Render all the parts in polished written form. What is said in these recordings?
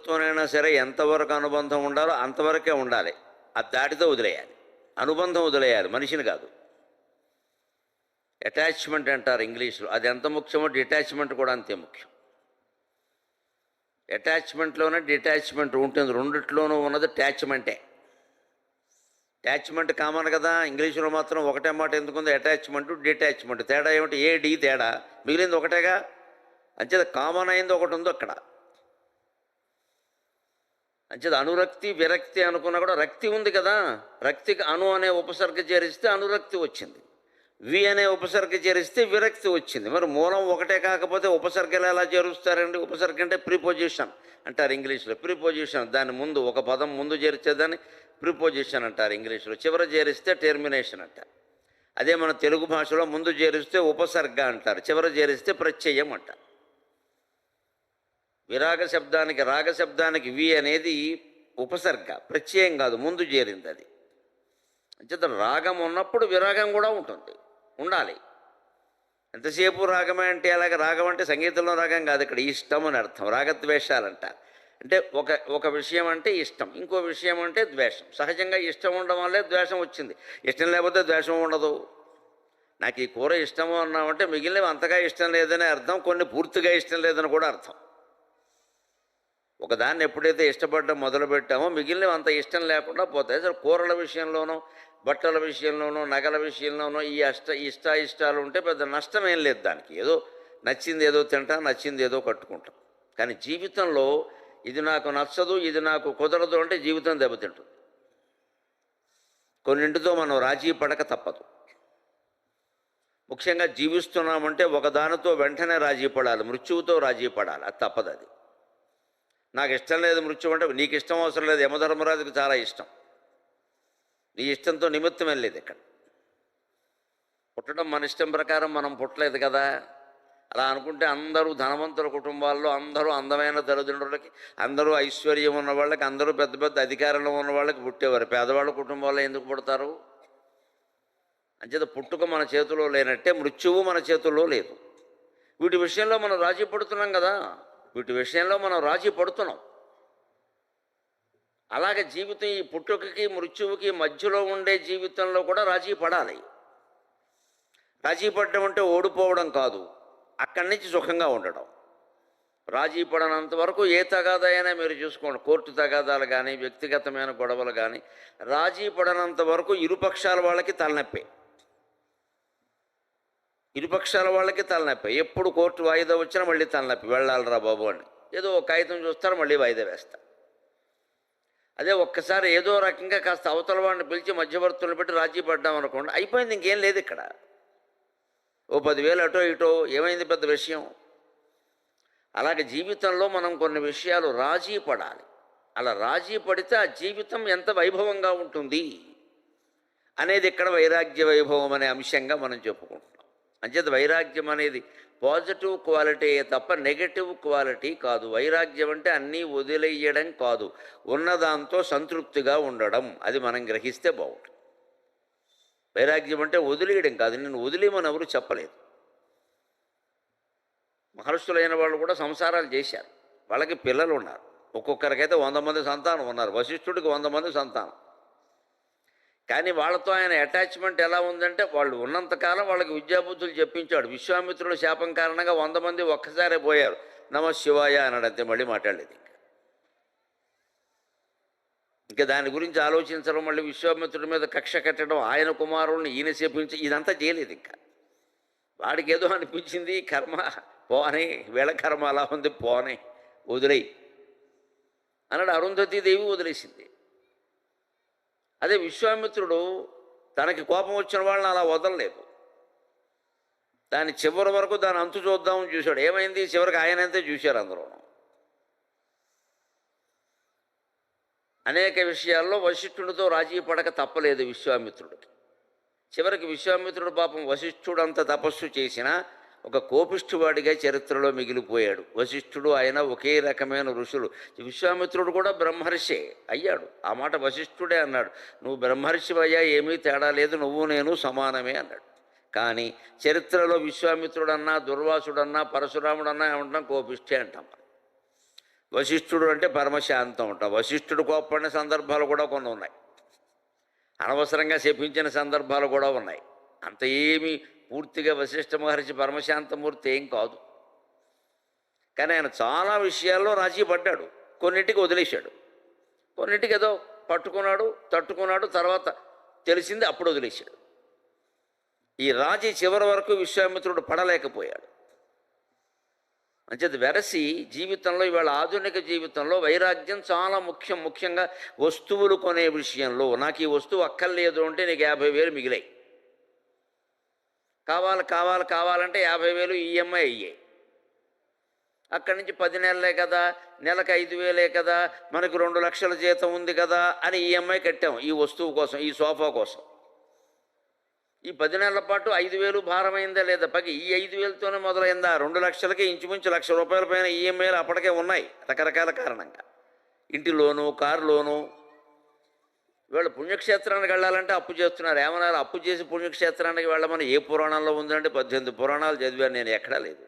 ఎవరితోనైనా సరే ఎంతవరకు అనుబంధం ఉండాలో అంతవరకే ఉండాలి. అది దాటితో వదిలేయాలి. అనుబంధం వదిలేయాలి, మనిషిని కాదు. అటాచ్మెంట్ అంటారు ఇంగ్లీష్లో. అది ఎంత ముఖ్యమో డిటాచ్మెంట్ కూడా అంతే ముఖ్యం. అటాచ్మెంట్లోనే డిటాచ్మెంట్ ఉంటుంది, రెండిట్లోనూ ఉన్నది ట్యాచ్మెంటే. అటాచ్మెంట్ కామన్ కదా, ఇంగ్లీషులో మాత్రం ఒకటే మాట ఎందుకుంది, అటాచ్మెంట్ డిటాచ్మెంట్. తేడా ఏమిటి? ఏ డి తేడా, మిగిలింది ఒకటేగా. అంచేత కామన్ అయింది ఒకటి ఉంది అక్కడ. అంచేత అనురక్తి విరక్తి అనుకున్నా కూడా రక్తి ఉంది కదా. రక్తికి అను అనే ఉపసర్గ చేరిస్తే అనురక్తి వచ్చింది, వి అనే ఉపసర్గ చేరిస్తే విరక్తి వచ్చింది. మరి మూలం ఒకటే కాకపోతే ఉపసర్గలు ఎలా చేరుస్తారండి? ఉపసర్గ అంటే ప్రిపోజిషన్ అంటారు ఇంగ్లీష్లో. ప్రిపోజిషన్, దాని ముందు ఒక పదం ముందు చేర్చేదాన్ని ప్రిపోజిషన్ అంటారు ఇంగ్లీష్లో. చివర చేరిస్తే టెర్మినేషన్ అంటారు. అదే మన తెలుగు భాషలో ముందు చేరిస్తే ఉపసర్గ అంటారు, చివర చేరిస్తే ప్రత్యయం అంటారు. విరాగ శబ్దానికి రాగ శబ్దానికి వి అనేది ఉపసర్గ, ప్రత్యయం కాదు, ముందు చేరింది అది. అంచేత రాగం ఉన్నప్పుడు విరాగం కూడా ఉంటుంది, ఉండాలి. ఎంతసేపు రాగమే అంటే అలాగే. రాగం అంటే సంగీతంలో రాగం కాదు, ఇక్కడ ఇష్టం అని అర్థం. రాగద్వేషాలంట అంటే ఒక విషయం అంటే ఇష్టం, ఇంకో విషయం అంటే ద్వేషం. సహజంగా ఇష్టం ఉండడం వల్లే ద్వేషం వచ్చింది. ఇష్టం లేకపోతే ద్వేషం ఉండదు. నాకు ఈ కూర ఇష్టము అన్నామంటే మిగిలినవి అంతగా ఇష్టం లేదని అర్థం, కొన్ని పూర్తిగా ఇష్టం లేదని కూడా అర్థం. ఒకదాన్ని ఎప్పుడైతే ఇష్టపడడం మొదలుపెట్టామో మిగిలినవి అంత ఇష్టం లేకుండా పోతాయి. అసలు కూరల విషయంలోనూ, బట్టల విషయంలోనూ, నగల విషయంలోనూ ఈ ఇష్టాలు ఉంటే పెద్ద నష్టం ఏం లేదు దానికి. ఏదో నచ్చింది ఏదో తింటాం, నచ్చింది ఏదో కట్టుకుంటాం. కానీ జీవితంలో ఇది నాకు నచ్చదు, ఇది నాకు కుదరదు అంటే జీవితం దెబ్బతింటుంది. కొన్నింటితో మనం రాజీ పడక తప్పదు. ముఖ్యంగా జీవిస్తున్నామంటే ఒకదానితో వెంటనే రాజీ పడాలి, మృత్యువుతో రాజీ పడాలి. అది తప్పదు. అది నాకు ఇష్టం లేదు మృత్యు అంటే, నీకు ఇష్టం అవసరం లేదు. యమధర్మరాజుకి చాలా ఇష్టం. నీ ఇష్టంతో నిమిత్తం వెళ్ళలేదు ఇక్కడ. పుట్టడం మన ఇష్టం ప్రకారం మనం పుట్టలేదు కదా. అలా అనుకుంటే అందరూ ధనవంతుల కుటుంబాల్లో అందరూ అందమైన తల్లిదండ్రులకి, అందరూ ఐశ్వర్యం ఉన్న వాళ్ళకి, అందరూ పెద్ద పెద్ద అధికారంలో ఉన్న వాళ్ళకి పుట్టేవారు. పేదవాళ్ళ కుటుంబాల్లో ఎందుకు పుడతారు? అంచేత పుట్టుక మన చేతిలో లేనట్టే మృత్యువు మన చేతుల్లో లేదు. వీటి విషయంలో మనం రాజీ పడుతున్నాం కదా, వీటి విషయంలో మనం రాజీ పడుతున్నాం. అలాగే జీవితం, ఈ పుట్టుకకి మృత్యువుకి మధ్యలో ఉండే జీవితంలో కూడా రాజీ పడాలి. రాజీ పడడం అంటే ఓడిపోవడం కాదు, అక్కడి నుంచి సుఖంగా ఉండడం. రాజీ పడనంత వరకు ఏ తగాదైనా మీరు చూసుకోండి, కోర్టు తగాదాలు కానీ, వ్యక్తిగతమైన గొడవలు కానీ, రాజీ పడనంత వరకు ఇరుపక్షాల వాళ్ళకి తలనొప్పి. ఇరుపక్షాల వాళ్ళకి తలనొప్పి. ఎప్పుడు కోర్టు వాయిదా వచ్చినా మళ్ళీ తలనొప్పి, వెళ్ళాలరా బాబు అని. ఏదో ఒక కాగితం చూస్తారు, మళ్ళీ వాయిదా వేస్తారు. అదే ఒక్కసారి ఏదో రకంగా కాస్త అవతల వాడిని పిలిచి మధ్యవర్తులను పెట్టి రాజీ పడ్డాం అనుకోండి, అయిపోయింది, ఇంకేం లేదు ఇక్కడ. ఓ 10,000 అటో ఇటో ఏమైంది పెద్ద విషయం. అలాగే జీవితంలో మనం కొన్ని విషయాలు రాజీ పడాలి. అలా రాజీ పడితే ఆ జీవితం ఎంత వైభవంగా ఉంటుంది అనేది ఇక్కడ వైరాగ్య వైభవం అనే అంశంగా మనం చెప్పుకుంటున్నాం. అంచేత వైరాగ్యం అనేది పాజిటివ్ క్వాలిటీ తప్ప నెగటివ్ క్వాలిటీ కాదు. వైరాగ్యం అంటే అన్నీ వదిలేయడం కాదు, ఉన్నదాంతో సంతృప్తిగా ఉండడం. అది మనం గ్రహిస్తే బాగుంటుంది. వైరాగ్యం అంటే వదిలేయడం కాదు. నేను వదిలేమని ఎవరు చెప్పలేదు. మహర్షులైన వాళ్ళు కూడా సంసారాలు చేశారు, వాళ్ళకి పిల్లలు ఉన్నారు. ఒక్కొక్కరికైతే 100 మంది సంతానం ఉన్నారు. వశిష్ఠుడికి 100 మంది సంతానం. కానీ వాళ్ళతో ఆయన అటాచ్మెంట్ ఎలా ఉందంటే, వాళ్ళు ఉన్నంతకాలం వాళ్ళకి విద్యాబుద్ధులు చెప్పించాడు. విశ్వామిత్రుడు శాపం కారణంగా 100 మంది ఒక్కసారే పోయారు. నమ శివాయ అన్నాడు, అంతే, మళ్ళీ మాట్లాడలేదు. ఇంకా దాని గురించి ఆలోచించడం, మళ్ళీ విశ్వామిత్రుడి మీద కక్ష కట్టడం, ఆయన కుమారుల్ని ఈయన శపించి, ఇదంతా చేయలేదు. ఇంకా వాడికి ఏదో అనిపించింది, కర్మ పోనే, వీళ్ళ కర్మ అలా ఉంది, పోనే, వదిలేయి అన్నాడు. అరుంధతీదేవి వదిలేసింది. అదే విశ్వామిత్రుడు తనకి కోపం వచ్చిన వాళ్ళని అలా వదలలేదు. దాని చివరి వరకు దాని అంతు చూద్దామని చూశాడు. ఏమైంది? చివరికి ఆయనంతే చూశారు అందరూ. అనేక విషయాల్లో వశిష్ఠుడితో రాజీ పడక తప్పలేదు విశ్వామిత్రుడికి. చివరికి విశ్వామిత్రుడు పాపం వశిష్ఠుడు అంత తపస్సు చేసినా ఒక కోపిష్ఠువాడిగా చరిత్రలో మిగిలిపోయాడు. వశిష్ఠుడు ఆయన ఒకే రకమైన ఋషులు. విశ్వామిత్రుడు కూడా బ్రహ్మర్షి అయ్యాడు. ఆ మాట వశిష్ఠుడే అన్నాడు, నువ్వు బ్రహ్మర్షివయ్యా, ఏమీ తేడా లేదు, నువ్వు నేను సమానమే అన్నాడు. కానీ చరిత్రలో విశ్వామిత్రుడన్నా, దుర్వాసుడన్నా, పరశురాముడన్నా ఏమంటాం? కోపిష్ఠి అంటాం. వశిష్ఠుడు అంటే పరమశాంతం ఉంటాం. వశిష్ఠుడు కోప్పడిన సందర్భాలు కూడా కొన్ని ఉన్నాయి, అనవసరంగా శపించిన సందర్భాలు కూడా ఉన్నాయి. అంత ఏమీ పూర్తిగా వశిష్ఠ మహర్షి పరమశాంతమూర్తి ఏం కాదు. కానీ ఆయన చాలా విషయాల్లో రాజీ పడ్డాడు, కొన్నింటికి వదిలేశాడు, కొన్నింటికి ఏదో పట్టుకున్నాడు, తట్టుకున్నాడు, తర్వాత తెలిసింది అప్పుడు వదిలేశాడు. ఈ రాజీ చివరి వరకు విశ్వామిత్రుడు పడలేకపోయాడు. అంచేది వెరసి జీవితంలో ఇవాళ ఆధునిక జీవితంలో వైరాగ్యం చాలా ముఖ్యం. ముఖ్యంగా వస్తువులు కొనే విషయంలో నాకు ఈ వస్తువు అక్కర్లేదు అంటే నీకు 50,000 మిగిలాయి, కావాలంటే 50,000 ఈఎంఐ అయ్యాయి. అక్కడి నుంచి 10 నెలలే కదా, నెలకు 5,000 కదా, మనకు 2 లక్షల జీతం ఉంది కదా అని ఈఎంఐ కట్టాం ఈ వస్తువు కోసం, ఈ సోఫా కోసం. ఈ 10 నెలల పాటు 5,000 భారమైందా లేదా? పైకి ఈ 5,000తోనే మొదలైందా? 2 లక్షలకి ఇంచుమించు ₹1,00,000 పైన ఈఎంఐలు అప్పటికే ఉన్నాయి రకరకాల కారణంగా. ఇంటి లోను, కారు లోను. వీళ్ళు పుణ్యక్షేత్రానికి వెళ్ళాలంటే అప్పు చేస్తున్నారు. ఏమన్నారు? అప్పు చేసి పుణ్యక్షేత్రానికి వెళ్ళమని ఏ పురాణంలో ఉందంటే 18 పురాణాలు చదివాను నేను, ఎక్కడా లేదు.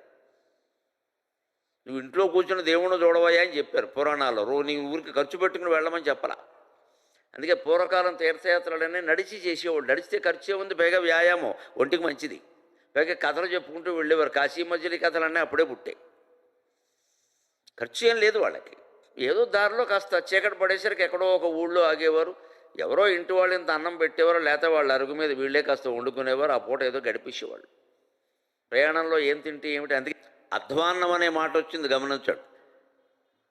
నువ్వు ఇంట్లో కూర్చుని దేవుణ్ణి చూడవయ్యా అని చెప్పారు పురాణాల్లో. నీ ఊరికి ఖర్చు పెట్టుకుని వెళ్ళమని చెప్పలా. అందుకే పూర్వకాలం తీర్థయాత్రలన్నీ నడిచి చేసేవాళ్ళు. నడిస్తే ఖర్చే ఉంది, పైగా వ్యాయామం, ఒంటికి మంచిది. పైగా కథలు చెప్పుకుంటూ వెళ్ళేవారు. కాశీ మజిలీ కథలన్నీ అప్పుడే పుట్టాయి. ఖర్చు ఏం లేదు వాళ్ళకి. ఏదో దారిలో కాస్త చీకటి పడేసరికి ఎక్కడో ఒక ఊళ్ళో ఆగేవారు, ఎవరో ఇంటి వాళ్ళు ఇంత అన్నం పెట్టేవారు, లేకపోతే వాళ్ళ అరుగు మీద వీళ్ళే కాస్త వండుకునేవారు. ఆ పూట ఏదో గడిపేసేవాళ్ళు. ప్రయాణంలో ఏం తింటే ఏమిటి. అందుకే అధ్వాన్నం అనే మాట వచ్చింది, గమనించాడు.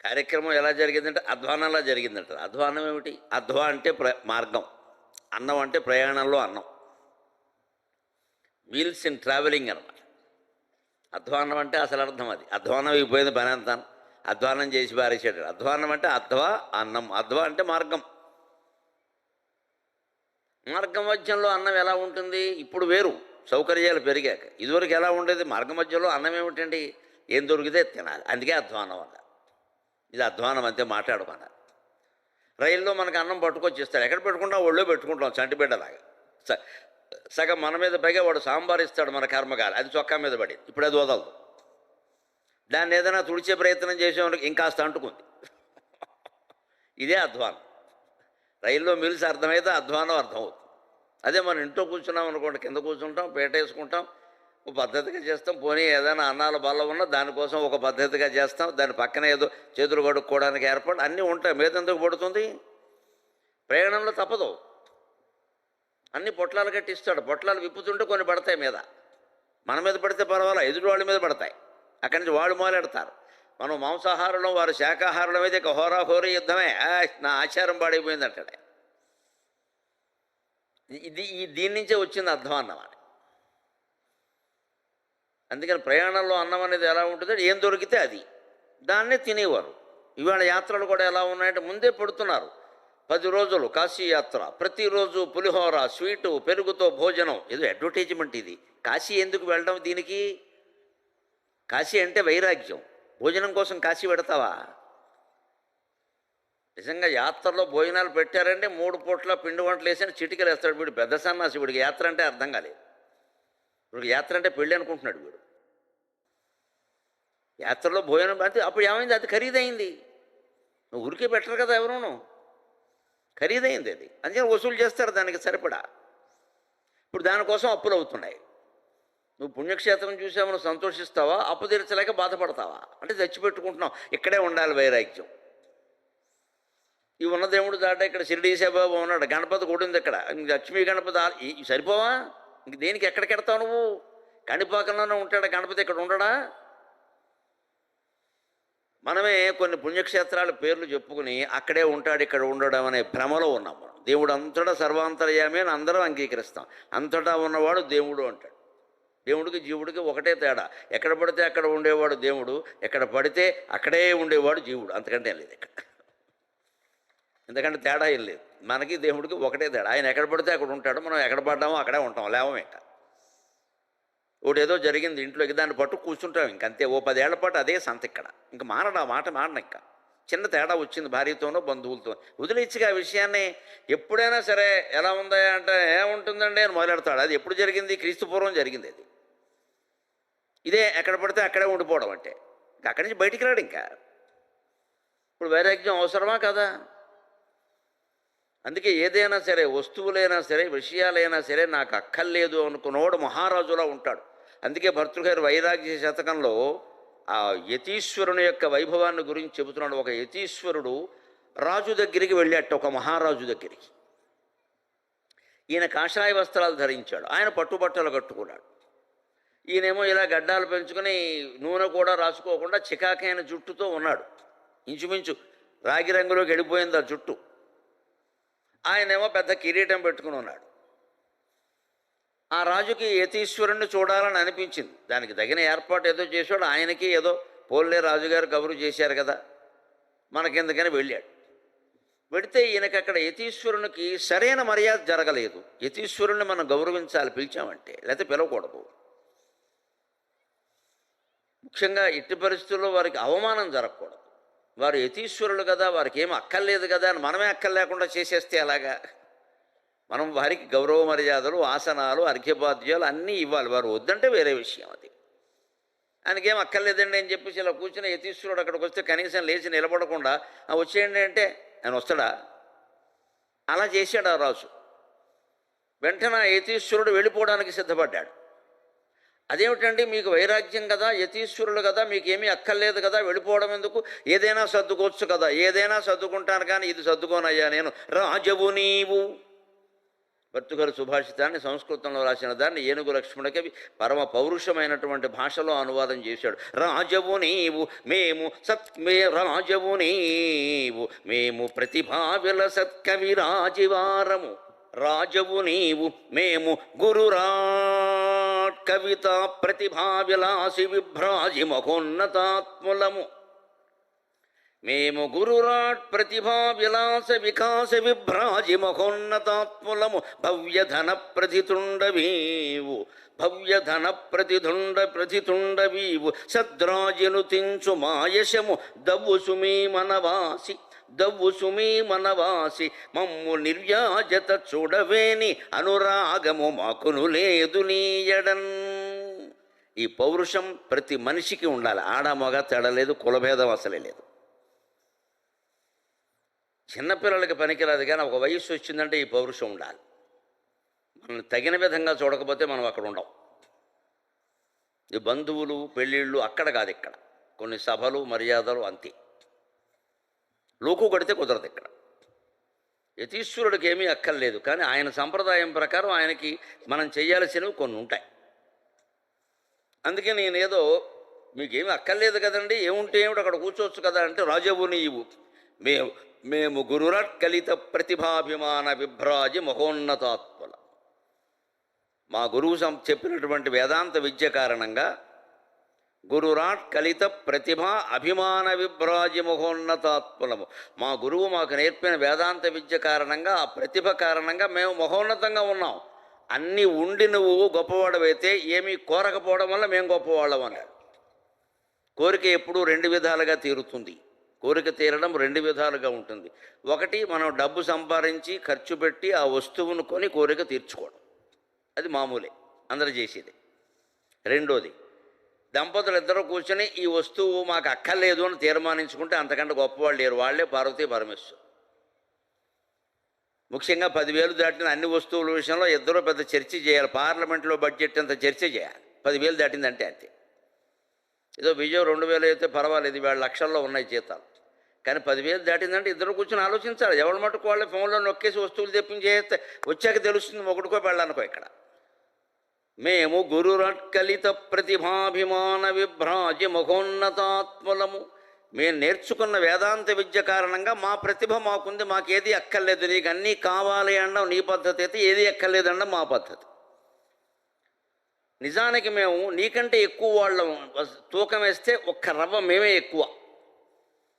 కార్యక్రమం ఎలా జరిగిందంటే అధ్వానంలా జరిగిందంటారు. అధ్వానం ఏమిటి? అధ్వా అంటే మార్గం, అన్నం అంటే ప్రయాణంలో అన్నం, మీల్స్ ఇన్ ట్రావెలింగ్ అనమాట. అధ్వానం అంటే అసలు అర్థం అది. అధ్వానం అయిపోయింది పని అంతా, అధ్వానం చేసి పారేసాడు. అధ్వానం అంటే అధ్వా అన్నం, అధ్వా అంటే మార్గం. మార్గం మధ్యంలో అన్నం ఎలా ఉంటుంది? ఇప్పుడు వేరు, సౌకర్యాలు పెరిగాక. ఇదివరకు ఎలా ఉండేది? మార్గ మధ్యలో అన్నం ఏమిటండి, ఏం దొరికితే తినాలి. అందుకే అధ్వానం అన్నారు. ఇది అధ్వానం అంతే, మాట్లాడుకున్నారు. రైల్లో మనకు అన్నం పట్టుకొచ్చిస్తారు, ఎక్కడ పెట్టుకుంటాం? ఒళ్ళో పెట్టుకుంటాం చంటిబిడ్డలాగా. సగం మన మీద పైగా వాడు సాంబార్ ఇస్తాడు, మన కర్మకాలి, అది చొక్కా మీద పడింది. ఇప్పుడు అది వదలదు. దాన్ని ఏదైనా తుడిచే ప్రయత్నం చేసేవాళ్ళకి ఇంకాస్త అంటుకుంది. ఇదే అధ్వానం. రైల్లో మిల్స్ అర్థమైతే అధ్వానం అర్థమవుతుంది. అదే మనం ఇంట్లో కూర్చున్నాం అనుకోండి, కింద కూర్చుంటాం, పేట వేసుకుంటాం, ఒక పద్ధతిగా చేస్తాం. పోనీ ఏదైనా అన్నాల బల్ల ఉన్నా దానికోసం ఒక పద్ధతిగా చేస్తాం. దాని పక్కన ఏదో చేతులు కడుక్కోవడానికి ఏర్పాటు అన్నీ ఉంటాయి. మీద ఎందుకు పడుతుంది? ప్రయాణంలో తప్పదు. అన్ని పొట్లాలు కట్టిస్తాడు. పొట్లాలు విప్పుతుంటే కొన్ని పడతాయి మీద. మన మీద పడితే పర్వాలా, ఎదుటి వాళ్ళ మీద పడతాయి. అక్కడి నుంచి వాళ్ళు మొదలెడతారు. మనం మాంసాహారులం, వారు శాకాహారులం అయితే ఇక హోరాహోరీ యుద్ధమే. నా ఆచారం పాడైపోయింది అంటాడు. దీని నుంచే వచ్చింది అధ్వాన్నం అని. అందుకని ప్రయాణంలో అన్నం అనేది ఎలా ఉంటుందో, ఏం దొరికితే అది దాన్నే తినేవారు. ఇవాళ యాత్రలు కూడా ఎలా ఉన్నాయంటే ముందే పెడుతున్నారు. 10 రోజులు కాశీ యాత్ర, ప్రతిరోజు పులిహోర, స్వీటు, పెరుగుతో భోజనం. ఏదో అడ్వర్టైజ్మెంట్ ఇది. కాశీ ఎందుకు వెళ్ళడం దీనికి? కాశీ అంటే వైరాగ్యం. భోజనం కోసం కాశీ పెడతావా? నిజంగా యాత్రలో భోజనాలు పెట్టారంటే 3 పూట్ల పిండి వంటలు వేసి చిటికలు వేస్తాడు వీడు. పెద్ద సన్నాసి వీడికి యాత్ర అంటే అర్థం కాలేదు. వీడికి యాత్ర అంటే పెళ్ళి అనుకుంటున్నాడు వీడు. యాత్రలో భోజనం అంటే అప్పుడు ఏమైంది? అది ఖరీదైంది. నువ్వు ఊరికే పెట్టరు కదా ఎవరును, ఖరీదైంది అది. అందుకని వసూలు చేస్తారు దానికి సరిపడా. ఇప్పుడు దానికోసం అప్పులు అవుతున్నాయి. నువ్వు పుణ్యక్షేత్రం చూసామని సంతోషిస్తావా? అప్పు తీర్చలేక బాధపడతావా? అంటే తెచ్చిపెట్టుకుంటున్నావు. ఇక్కడే ఉండాలి వైరాగ్యం. ఈ ఉన్న దేవుడు దాట ఇక్కడ షిరిడీ సాయిబాబా ఉన్నాడు, గణపతి కూడా ఉంది ఇక్కడ, లక్ష్మీ గణపతి సరిపోవా? ఇంక దేనికి ఎక్కడికి వెడతావు నువ్వు? కణిపాకంలోనే ఉంటాడా గణపతి, ఇక్కడ ఉండడా? మనమే కొన్ని పుణ్యక్షేత్రాల పేర్లు చెప్పుకుని అక్కడే ఉంటాడు ఇక్కడ ఉండడం అనే భ్రమలో ఉన్నాం మనం. దేవుడు అంతటా సర్వాంతర్యామి అని అందరం అంగీకరిస్తాం. అంతటా ఉన్నవాడు దేవుడు అంటాడు. దేవుడికి జీవుడికి ఒకటే తేడా. ఎక్కడ పడితే అక్కడ ఉండేవాడు దేవుడు, ఎక్కడ పడితే అక్కడే ఉండేవాడు జీవుడు. అంతకంటే లేదు ఇక్కడ. ఎందుకంటే తేడా ఏం లేదు. మనకి దేవుడికి ఒకటే తేడా. ఆయన ఎక్కడ పడితే అక్కడ ఉంటాడు, మనం ఎక్కడ పడ్డామో అక్కడే ఉంటాం, లేవమే. ఇంకా ఒకటి ఏదో జరిగింది ఇంట్లోకి, దాన్ని పట్టు కూర్చుంటాం ఇంకంతే. ఓ 10 ఏళ్ల పాటు అదే సంత ఇక్కడ. ఇంక మానడు, ఆ మాట మానను. ఇంకా చిన్న తేడా వచ్చింది భార్యతోనో బంధువులతో, వదిలేచ్చిగా ఆ విషయాన్ని. ఎప్పుడైనా సరే ఎలా ఉందా అంటే ఏముంటుందండి అని మొదలెడతాడు. అది ఎప్పుడు జరిగింది? క్రీస్తు పూర్వం జరిగింది అది. ఇదే ఎక్కడ పడితే అక్కడే ఉండిపోవడం అంటే. ఇంకా అక్కడి నుంచి బయటికి రాడు. ఇంకా ఇప్పుడు వైరాగ్యం అవసరమా కదా? అందుకే ఏదైనా సరే, వస్తువులైనా సరే, విషయాలైనా సరే నాకు అక్కర్లేదు అనుకున్నవాడు మహారాజులా ఉంటాడు. అందుకే భర్తృగారి వైరాగ్య శతకంలో ఆ యతీశ్వరుని యొక్క వైభవాన్ని గురించి చెబుతున్నాడు. ఒక యతీశ్వరుడు రాజు దగ్గరికి వెళ్ళాట, ఒక మహారాజు దగ్గరికి. ఈయన కాషాయ వస్త్రాలు ధరించాడు, ఆయన పట్టుబట్టలు కట్టుకున్నాడు. ఈయనేమో ఇలా గడ్డాలు పెంచుకొని నూనె కూడా రాసుకోకుండా చికాకైన జుట్టుతో ఉన్నాడు. ఇంచుమించు రాగి రంగులోకి వెళ్ళిపోయింది ఆ జుట్టు. ఆయనేమో పెద్ద కిరీటం పెట్టుకుని ఉన్నాడు. ఆ రాజుకి యతీశ్వరుణ్ణి చూడాలని అనిపించింది. దానికి తగిన ఏర్పాటు ఏదో చేశాడు. ఆయనకి ఏదో పోల్లే రాజుగారు కబురు చేశారు కదా, మనకెందుకని వెళ్ళాడు. వెడితే ఈయనకి అక్కడ యతీశ్వరునికి సరైన మర్యాద జరగలేదు. యతీశ్వరుణ్ణి మనం గౌరవించాలి పిలిచామంటే, లేకపోతే పిలవకూడదు. ముఖ్యంగా ఇట్టి పరిస్థితుల్లో వారికి అవమానం జరగకూడదు. వారు యతీశ్వరులు కదా, వారికి ఏమి అక్కర్లేదు కదా అని మనమే అక్కర్లేకుండా చేసేస్తే అలాగా. మనం వారికి గౌరవ మర్యాదలు, ఆసనాలు, అర్ఘ్యపాద్యాలు అన్నీ ఇవ్వాలి. వారు వద్దంటే వేరే విషయం అది. ఆయనకేం అక్కర్లేదండి అని చెప్పేసి ఇలా కూర్చుని యతీశ్వరుడు అక్కడికి వస్తే కనీసం లేచి నిలబడకుండా వచ్చేయండి అంటే ఆయన వస్తాడా? అలా చేశాడు ఆ రాజు. వెంటనే యతీశ్వరుడు వెళ్ళిపోవడానికి సిద్ధపడ్డాడు. అదేమిటండి, మీకు వైరాగ్యం కదా, యతీశ్వరులు కదా, మీకేమీ అక్కర్లేదు కదా, వెళ్ళిపోవడం ఎందుకు? ఏదైనా సర్దుకోవచ్చు కదా. ఏదైనా సర్దుకుంటాను కానీ ఇది సర్దుకోనయ్యా నేను, రాజవు నీవు. భర్తృహరి సుభాషితాన్ని సంస్కృతంలో రాసిన దాన్ని ఏనుగు లక్ష్మణ కవి పరమ పౌరుషమైనటువంటి భాషలో అనువాదం చేశాడు. రాజవు నీవు మేము రాజవు నీవు మేము ప్రతిభావిల సత్కవి రాజివారము. రాజవు నీవు మేము గురురాట్ కవిత ప్రతిభావిలాసి విభ్రాజి మహోన్నతాత్ములము. మేము గురురాట్ ప్రతిభా విలాస వికాస విభ్రాజి మహోన్నతాత్ములము. భవ్యధన ప్రతితుండవీవు భవ్యధన ప్రతితుండవీవు సద్రాజిను తించు మాయశము దవ్వు సుమీ మనవాసి మమ్ము నిర్వ్యాజత చూడవేని అనురాగము మాకును లేదు నీయడన్. ఈ పౌరుషం ప్రతి మనిషికి ఉండాలి. ఆడ మగ తేడలేదు, కులభేదం అసలే లేదు. చిన్నపిల్లలకి పనికిరాదు, కానీ ఒక వయస్సు వచ్చిందంటే ఈ పౌరుషం ఉండాలి. మనం తగిన విధంగా చూడకపోతే మనం అక్కడ ఉండం. ఈ బంధువులు, పెళ్ళిళ్ళు అక్కడ కాదు, ఇక్కడ కొన్ని సభలు, మర్యాదలు అంతే. లోకు కడితే కుదరదు ఇక్కడ. యతీశ్వరుడికి ఏమీ అక్కర్లేదు, కానీ ఆయన సంప్రదాయం ప్రకారం ఆయనకి మనం చేయాల్సినవి కొన్ని ఉంటాయి. అందుకే నేనేదో మీకేమీ అక్కర్లేదు కదండి, ఏముంటే ఏమిటి అక్కడ కూర్చోవచ్చు కదా అంటే, రాజవు నీవు మేము గురురట్ కలిత ప్రతిభాభిమాన విభ్రాజి మహోన్నతాత్ముల. మా గురువు చెప్పినటువంటి వేదాంత విద్య కారణంగా గురురాట్ కలిత ప్రతిభ అభిమాన విభ్రాజి మహోన్నతాత్ములము. మా గురువు మాకు నేర్పిన వేదాంత విద్య కారణంగా, ఆ ప్రతిభ కారణంగా మేము మహోన్నతంగా ఉన్నాం. అన్నీ ఉండి నువ్వు గొప్పవాడవైతే ఏమీ కోరకపోవడం వల్ల మేము గొప్పవాళ్ళం అన్నాడు. కోరిక ఎప్పుడూ రెండు విధాలుగా తీరుతుంది. కోరిక తీరడం రెండు విధాలుగా ఉంటుంది. ఒకటి, మనం డబ్బు సంపాదించి ఖర్చు పెట్టి ఆ వస్తువును కొని కోరిక తీర్చుకోవడం, అది మామూలే, అందరూ చేసేది. రెండోది, దంపతులు ఇద్దరు కూర్చొని ఈ వస్తువు మాకు అక్కర్లేదు అని తీర్మానించుకుంటే అంతకంటే గొప్పవాళ్ళు లేరు. వాళ్ళే పార్వతీ పరమేశ్వరు. ముఖ్యంగా 10,000 దాటిన అన్ని వస్తువుల విషయంలో ఇద్దరూ పెద్ద చర్చ చేయాలి. పార్లమెంట్లో బడ్జెట్ అంత చర్చ చేయాలి. 10,000 దాటిందంటే అంతే. ఏదో విజయం 2,000 అయితే పర్వాలేదు, వేళ లక్షల్లో ఉన్నాయి జీతాలు. కానీ 10,000 దాటిందంటే ఇద్దరు కూర్చొని ఆలోచించాలి. ఎవరి మటుకు వాళ్ళ ఫోన్లో నొక్కేసి వస్తువులు తెప్పించేస్తే వచ్చాక తెలుస్తుంది ఒకటికో పెళ్ళానుకో. ఇక్కడ మేము గురురట్కలిత ప్రతిభాభిమాన విభ్రాజి మహోన్నతాత్ములము. మేము నేర్చుకున్న వేదాంత విద్య కారణంగా మా ప్రతిభ మాకుంది, మాకేది అక్కర్లేదు. నీకు అన్నీ కావాలి అనడం నీ పద్ధతి అయితే, ఏది అక్కర్లేదు అనడం మా పద్ధతి. నిజానికి మేము నీకంటే ఎక్కువ వాళ్ళం. తూకం వేస్తే ఒక్క రవ్వ మేమే ఎక్కువ.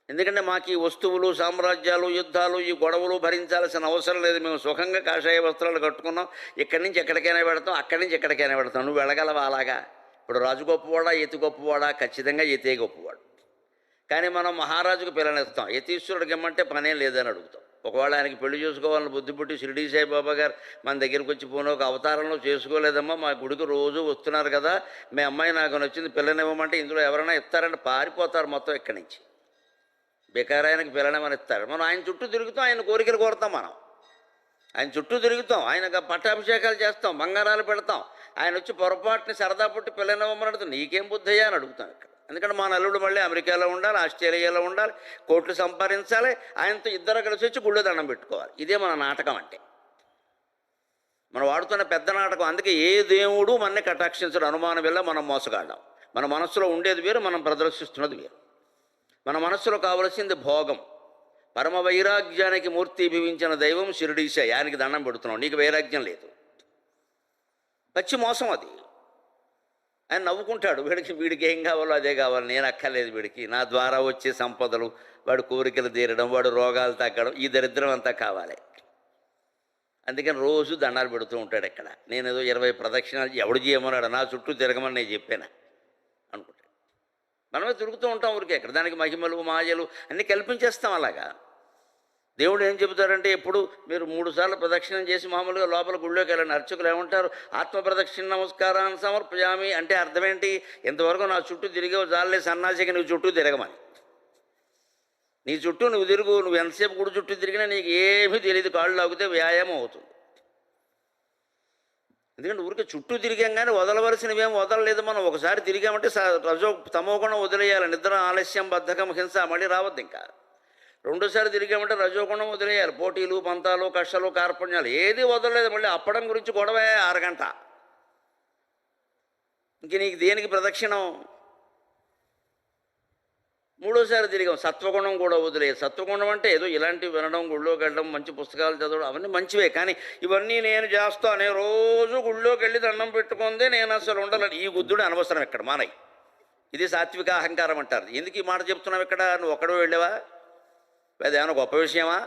ఎందుకంటే మాకు ఈ వస్తువులు, సామ్రాజ్యాలు, యుద్ధాలు, ఈ గొడవలు భరించాల్సిన అవసరం లేదు. మేము సుఖంగా కాషాయ వస్త్రాలు కట్టుకున్నాం. ఇక్కడి నుంచి ఎక్కడికైనా పెడతాం, అక్కడి నుంచి ఎక్కడికైనా పెడతాం. నువ్వు వెళ్ళగలవా అలాగా? ఇప్పుడు రాజు గొప్పవాడా, యతి గొప్పవాడా? ఖచ్చితంగా యతే గొప్పవాడు. కానీ మనం మహారాజుకు పిల్లనిస్తాం, యతీశ్వరుడికి ఇమ్మంటే పనేం లేదని అడుగుతాం. ఒకవేళ ఆయనకి పెళ్లి చేసుకోవాలని బుద్ధి పుట్టి షిరిడీ సాయిబాబా గారు మన దగ్గరికి వచ్చి పోనీ ఒక అవతారంలో చేసుకోలేదమ్మా, మా గుడికి రోజు వస్తున్నారు కదా, మీ అమ్మాయి నాకు నచ్చింది, పిల్లనివ్వమంటే ఇందులో ఎవరైనా ఇస్తారంటే పారిపోతారు మొత్తం ఇక్కడి నుంచి. బికారాయనకి పిల్లనేమని ఇస్తాడు. మనం ఆయన చుట్టూ తిరుగుతాం, ఆయన కోరికలు కోరుతాం. మనం ఆయన చుట్టూ తిరుగుతాం, ఆయనకు పట్టాభిషేకాలు చేస్తాం, బంగారాలు పెడతాం. ఆయన వచ్చి పొరపాటుని సరదా పుట్టి పిల్లనివ్వమని అడుగుతాం. నీకేం బుద్ధి అయ్యా అని అడుగుతాం ఇక్కడ. ఎందుకంటే మా నల్లుడు మళ్ళీ అమెరికాలో ఉండాలి, ఆస్ట్రేలియాలో ఉండాలి, కోట్లు సంపాదించాలి. ఆయనతో ఇద్దరు కలిసి వచ్చి గుళ్ళో దండం పెట్టుకోవాలి. ఇదే మన నాటకం అంటే. మనం వాడుతున్న పెద్ద నాటకం. అందుకే ఏ దేవుడు మనని కటాక్షించడు, అనుమానం వల్ల మనం మోసగాళ్ళం. మన మనస్సులో ఉండేది వేరు, మనం ప్రదర్శిస్తున్నది వేరు. మన మనస్సులో కావలసింది భోగం. పరమ వైరాగ్యానికి మూర్తి భవించిన దైవం షిరిడీశ, ఆయనకి దండం పెడుతున్నాం. నీకు వైరాగ్యం లేదు, పచ్చి మోసం అది. ఆయన నవ్వుకుంటాడు, వీడికి ఏం కావాలో అదే కావాలి, నేను అక్కర్లేదు వీడికి. నా ద్వారా వచ్చే సంపదలు, వాడు కోరికలు తీరడం, వాడు రోగాలు తగ్గడం, ఈ దరిద్రం అంతా కావాలి. అందుకని రోజు దండాలు పెడుతూ ఉంటాడు. ఇక్కడ నేనేదో 20 ప్రదక్షిణాలు ఎవడు చేయమన్నాడు, నా చుట్టూ తిరగమని నేను చెప్పాను అనుకుంటాడు. మనమే తిరుగుతూ ఉంటాం ఊరికే. ఇక్కడ దానికి మహిమలు మాయలు అన్నీ కల్పించేస్తాం. అలాగా దేవుడు ఏం చెబుతారంటే, ఎప్పుడు మీరు 3 సార్లు ప్రదక్షిణం చేసి మామూలుగా లోపల గుళ్ళోకి వెళ్ళండి. అర్చకులు ఏమంటారు, ఆత్మ ప్రదక్షిణ నమస్కారాన్ని సమర్పయామి అంటే అర్థం ఏంటి? ఇంతవరకు నా చుట్టూ తిరిగే జాలే సన్నాసికి నువ్వు చుట్టూ తిరగమని. నీ చుట్టూ నువ్వు తిరుగు. నువ్వు ఎంతసేపు గుడి చుట్టూ తిరిగినా నీకు ఏమీ తెలియదు, కాళ్ళు లాగితే వ్యాయామం అవుతుంది. ఎందుకంటే ఊరికే చుట్టూ తిరిగాం, వదలవలసినవేం వదలలేదు. మనం ఒకసారి తిరిగామంటే రజో తమోగుణం వదిలేయాలి. నిద్ర, ఆలస్యం, బద్ధకం, హింస మళ్ళీ రావద్దు. ఇంకా రెండోసారి తిరిగామంటే రజోగుణం వదిలేయాలి. పోటీలు, పంతాలు, కష్టాలు, కార్పణ్యాలు ఏది వదలలేదు. మళ్ళీ అప్పడం గురించి గొడవే 6 గంట. ఇంక నీకు దేనికి ప్రదక్షిణం? మూడోసారి తిరిగాం, సత్వగుణం కూడా వదిలేదు. సత్వగుణం అంటే ఏదో ఇలాంటివి వినడం, గుళ్ళోకి వెళ్ళడం, మంచి పుస్తకాలు చదవడం, అవన్నీ మంచివే. కానీ ఇవన్నీ నేను చేస్తాను, నేను రోజు గుళ్ళోకి వెళ్ళి దండం పెట్టుకుందే నేను అసలు ఉండాలని ఈ గుద్దుడు అనవసరం. ఇక్కడ మానయ్య. ఇది సాత్విక అహంకారం అంటారు. ఎందుకు ఈ మాట చెప్తున్నావు? ఇక్కడ నువ్వు ఒక్కడో వెళ్ళావా? లేదా ఏమైనా గొప్ప విషయమా?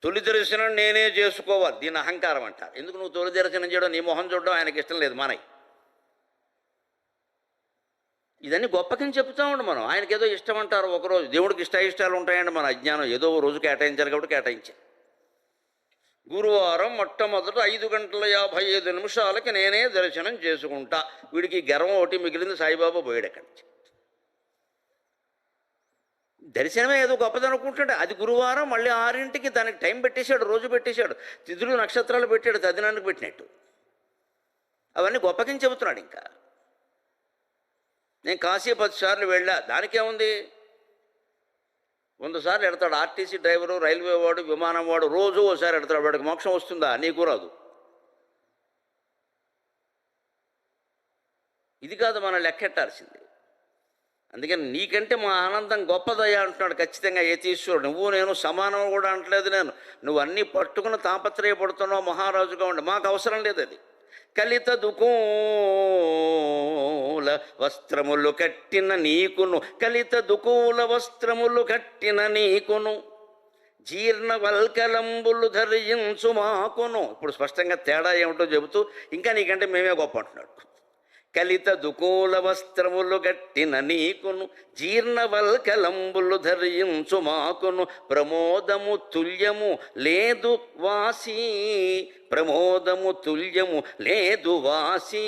తొలి దర్శనం నేనే చేసుకోవాలి, దీని అహంకారం అంటారు. ఎందుకు నువ్వు తొలి దర్శనం చేయడం, నీ మొహం చూడడం ఆయనకి ఇష్టం లేదు మానయ్య. ఇదన్నీ గొప్పకని చెప్తా ఉండు మనం. ఆయనకి ఏదో ఇష్టం అంటారు ఒకరోజు. దేవుడికి ఇష్టాలు ఉంటాయండి. మన అజ్ఞానం. ఏదో రోజు కేటాయించాలి కాబట్టి కేటాయించాను. గురువారం మొట్టమొదట 5:55 నేనే దర్శనం చేసుకుంటా. వీడికి గర్వం ఒకటి మిగిలింది. సాయిబాబా పోయాడు అక్కడి నుంచి. దర్శనమే ఏదో గొప్పదనుకుంటాడు. అది గురువారం మళ్ళీ 6ంటికి దానికి టైం పెట్టేశాడు, రోజు పెట్టేశాడు, తిథులు నక్షత్రాలు పెట్టాడు, తదినానికి పెట్టినట్టు. అవన్నీ గొప్పకని చెబుతున్నాడు. ఇంకా నేను కాశీ 10 సార్లు వెళ్ళా, దానికేముంది? 100 సార్లు ఎడతాడు. ఆర్టీసీ డ్రైవరు, రైల్వే వాడు, విమానం వాడు రోజు ఓసారి ఎడతాడు. వాడికి మోక్షం వస్తుందా? నీకు రాదు. ఇది కాదు మనం లెక్కెట్టాల్సింది. అందుకని నీకంటే మా ఆనందం గొప్పదయ్యా అంటున్నాడు ఖచ్చితంగా యతీశ్వరుడు. నువ్వు నేను సమానం కూడా అంటలేదు నేను. నువ్వు అన్నీ పట్టుకుని తాపత్రయపడుతున్నావు, మహారాజుగా ఉండి. మాకు అవసరం లేదు అది. కలిత దుకూల వస్త్రములు కట్టిన నీకును, కలిత దుకూల వస్త్రములు కట్టిన నీకును, జీర్ణ వల్కలంబులు ధరించు మాకును. ఇప్పుడు స్పష్టంగా తేడా ఏమిటో చెబుతూ ఇంకా నీకంటే మేమే గొప్ప అంటున్నాడు. కలిత దుకూల వస్త్రములు గట్టిన నీకును, జీర్ణవల్కలంబులు ధరించు మాకును, ప్రమోదము తుల్యము లేదు వాసి, ప్రమోదము తుల్యము లేదు వాసి.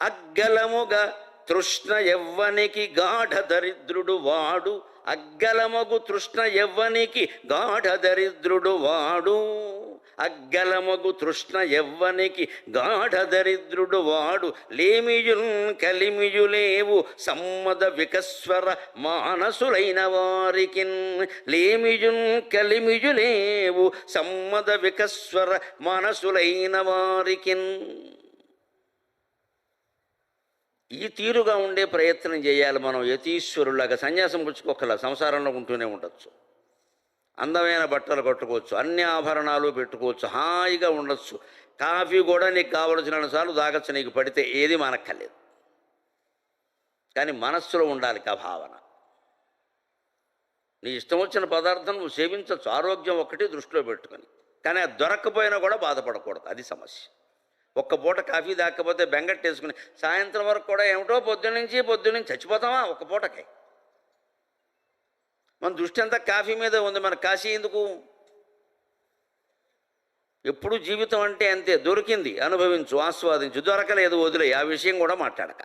అగ్గలముగా తృష్ణ యవ్వనికి గాఢ దరిద్రుడు వాడు, అగ్గలమగు తృష్ణ యవ్వనికి గాఢ దరిద్రుడు వాడు, అగ్గలమగు తృష్ణ యవ్వనికి గాఢ దరిద్రుడు వాడు. లేమియుల్ కలిమియులేవు సమ్మద వికస్వర మానసులైన వారికిన్, లేమియుల్ కలిమియులేవు సమ్మద వికస్వర మనసులైన వారికిన్. ఈ తీరుగా ఉండే ప్రయత్నం చేయాలి మనం. యతీశ్వరులాగా సన్యాసం పుచ్చుకోకలా సంసారంలో ఉంటూనే ఉండొచ్చు. అందమైన బట్టలు కట్టుకోవచ్చు, అన్ని ఆభరణాలు పెట్టుకోవచ్చు, హాయిగా ఉండొచ్చు. కాఫీ కూడా నీకు కావలసిన సార్లు తాగొచ్చు, నీకు పడితే. ఏది మనక్కర్లేదు. కానీ మనస్సులో ఉండాలి ఆ భావన. నీ ఇష్టం వచ్చిన పదార్థం నువ్వు సేవించవచ్చు, ఆరోగ్యం ఒక్కటి దృష్టిలో పెట్టుకొని. కానీ అది దొరక్కపోయినా కూడా బాధపడకూడదు, అది సమస్య. ఒక్క పూట కాఫీ తాకపోతే బెంగట్టేసుకుని సాయంత్రం వరకు కూడా ఏమిటో పొద్దున్నీ చచ్చిపోతామా ఒక్క పూటకి? మన దృష్టి అంతా కాఫీ మీద ఉంది. మన కాశీ ఎందుకు? ఎప్పుడు జీవితం అంటే అంతే, దొరికింది అనుభవించు, ఆస్వాదించు, దొరకలేదు వదిలే. ఆ విషయం కూడా మాట్లాడక.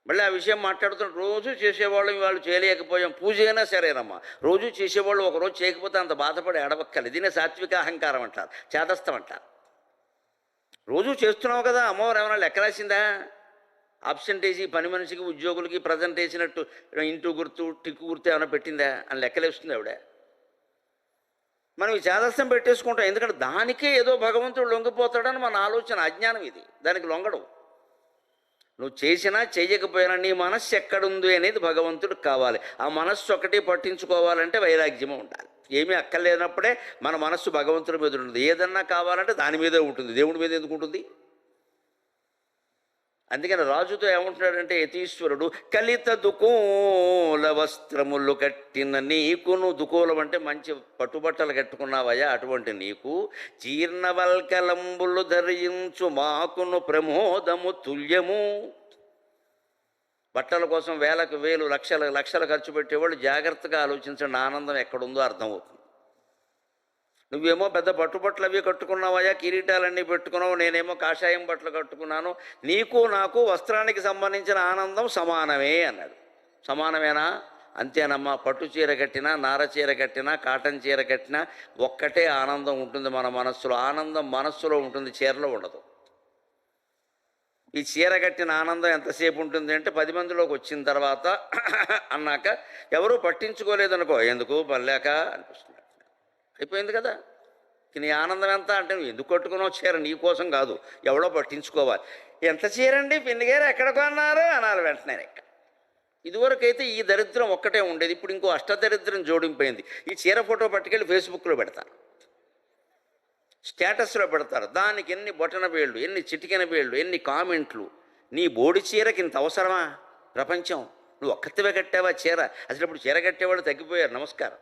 మళ్ళీ ఆ విషయం మాట్లాడుతున్న రోజు చేసేవాళ్ళు వాళ్ళు చేయలేకపోయాం, పూజ అయినా సరేనమ్మా, రోజు చేసేవాళ్ళు ఒకరోజు చేయకపోతే అంత బాధపడి ఏడవక్కర్లేదు. దీనే సాత్విక అహంకారం అంటారు, చేదస్తం అంటారు. రోజు చేస్తున్నావు కదా, అమ్మవారు ఏమైనా లెక్క రాసిందా? ఆబ్సెంటేజీ పని మనిషికి ఉద్యోగులకి ప్రజెంట్ వేసినట్టు ఇంటూ గుర్తు టిక్కు గుర్తు ఏమైనా పెట్టిందా అని లెక్కలేస్తుంది ఆవిడ. మనం ఈ చేదస్తం పెట్టేసుకుంటాం, ఎందుకంటే దానికే ఏదో భగవంతుడు లొంగిపోతాడని మన ఆలోచన, అజ్ఞానం ఇది. దానికి లొంగడం. నువ్వు చేసినా చేయకపోయినా నీ మనస్సు ఎక్కడుంది అనేది భగవంతుడికి కావాలి. ఆ మనస్సు ఒకటి పట్టించుకోవాలంటే వైరాగ్యము ఉండాలి. ఏమీ అక్కర్లేనప్పుడే మన మనస్సు భగవంతుడి మీద ఉంటుంది. ఏదన్నా కావాలంటే దాని మీదే ఉంటుంది, దేవుడి మీద ఎందుకు ఉంటుంది? అందుకని రాజుతో ఏమంటున్నాడంటే యతీశ్వరుడు, కలిత దుకోల వస్త్రములు కట్టిన నీకును, దుకోలం అంటే మంచి పట్టుబట్టలు కట్టుకున్నావయ్యా, అటువంటి నీకు జీర్ణవల్కలంబులు ధరించు మాకును ప్రమోదము తుల్యము. బట్టల కోసం వేలకు వేలు లక్షలు ఖర్చు పెట్టేవాళ్ళు జాగ్రత్తగా ఆలోచించండి, ఆనందం ఎక్కడుందో అర్థమవుతుంది. నువ్వేమో పెద్ద పట్టుబట్టలు అవి కట్టుకున్నావయ్యా, కిరీటాలన్నీ పెట్టుకున్నావు, నేనేమో కాషాయం బట్టలు కట్టుకున్నాను, నీకు నాకు వస్త్రానికి సంబంధించిన ఆనందం సమానమే అన్నాడు. సమానమేనా? అంతేనమ్మా. పట్టు చీర కట్టినా, నార చీర కట్టినా, కాటన్ చీర కట్టినా ఒక్కటే ఆనందం ఉంటుంది మన మనస్సులో. ఆనందం మనస్సులో ఉంటుంది, చీరలో ఉండదు. ఈ చీర కట్టిన ఆనందం ఎంతసేపు ఉంటుంది అంటే 10 మందిలోకి వచ్చిన తర్వాత అన్నాక ఎవరూ పట్టించుకోలేదనుకో, ఎందుకు పర్లేక అనిపిస్తుంది, అయిపోయింది కదా. నీ ఆనందం ఎంత అంటే నువ్వు ఎందుకు కట్టుకున్నావు చీర, నీ కోసం కాదు, ఎవడో పట్టించుకోవాలి. ఎంత చీరండి పిన్నిగారు ఎక్కడ కొన్నారు అనాలి వెంటనే. ఇదివరకైతే ఈ దరిద్రం ఒక్కటే ఉండేది, ఇప్పుడు ఇంకో అష్టదరిద్రం జోడింపోయింది. ఈ చీర ఫోటో పట్టుకెళ్ళి ఫేస్బుక్లో పెడతారు, స్టేటస్లో పెడతారు. దానికి ఎన్ని బొటన వేళ్ళు, ఎన్ని చిటికెన వేళ్ళు, ఎన్ని కామెంట్లు. నీ బోడి చీరకి ఇంత అవసరమా ప్రపంచం? నువ్వు ఒక్కతివే కట్టావా చీర? అసలు ఇప్పుడు చీర కట్టేవాళ్ళు తగ్గిపోయారు, నమస్కారం.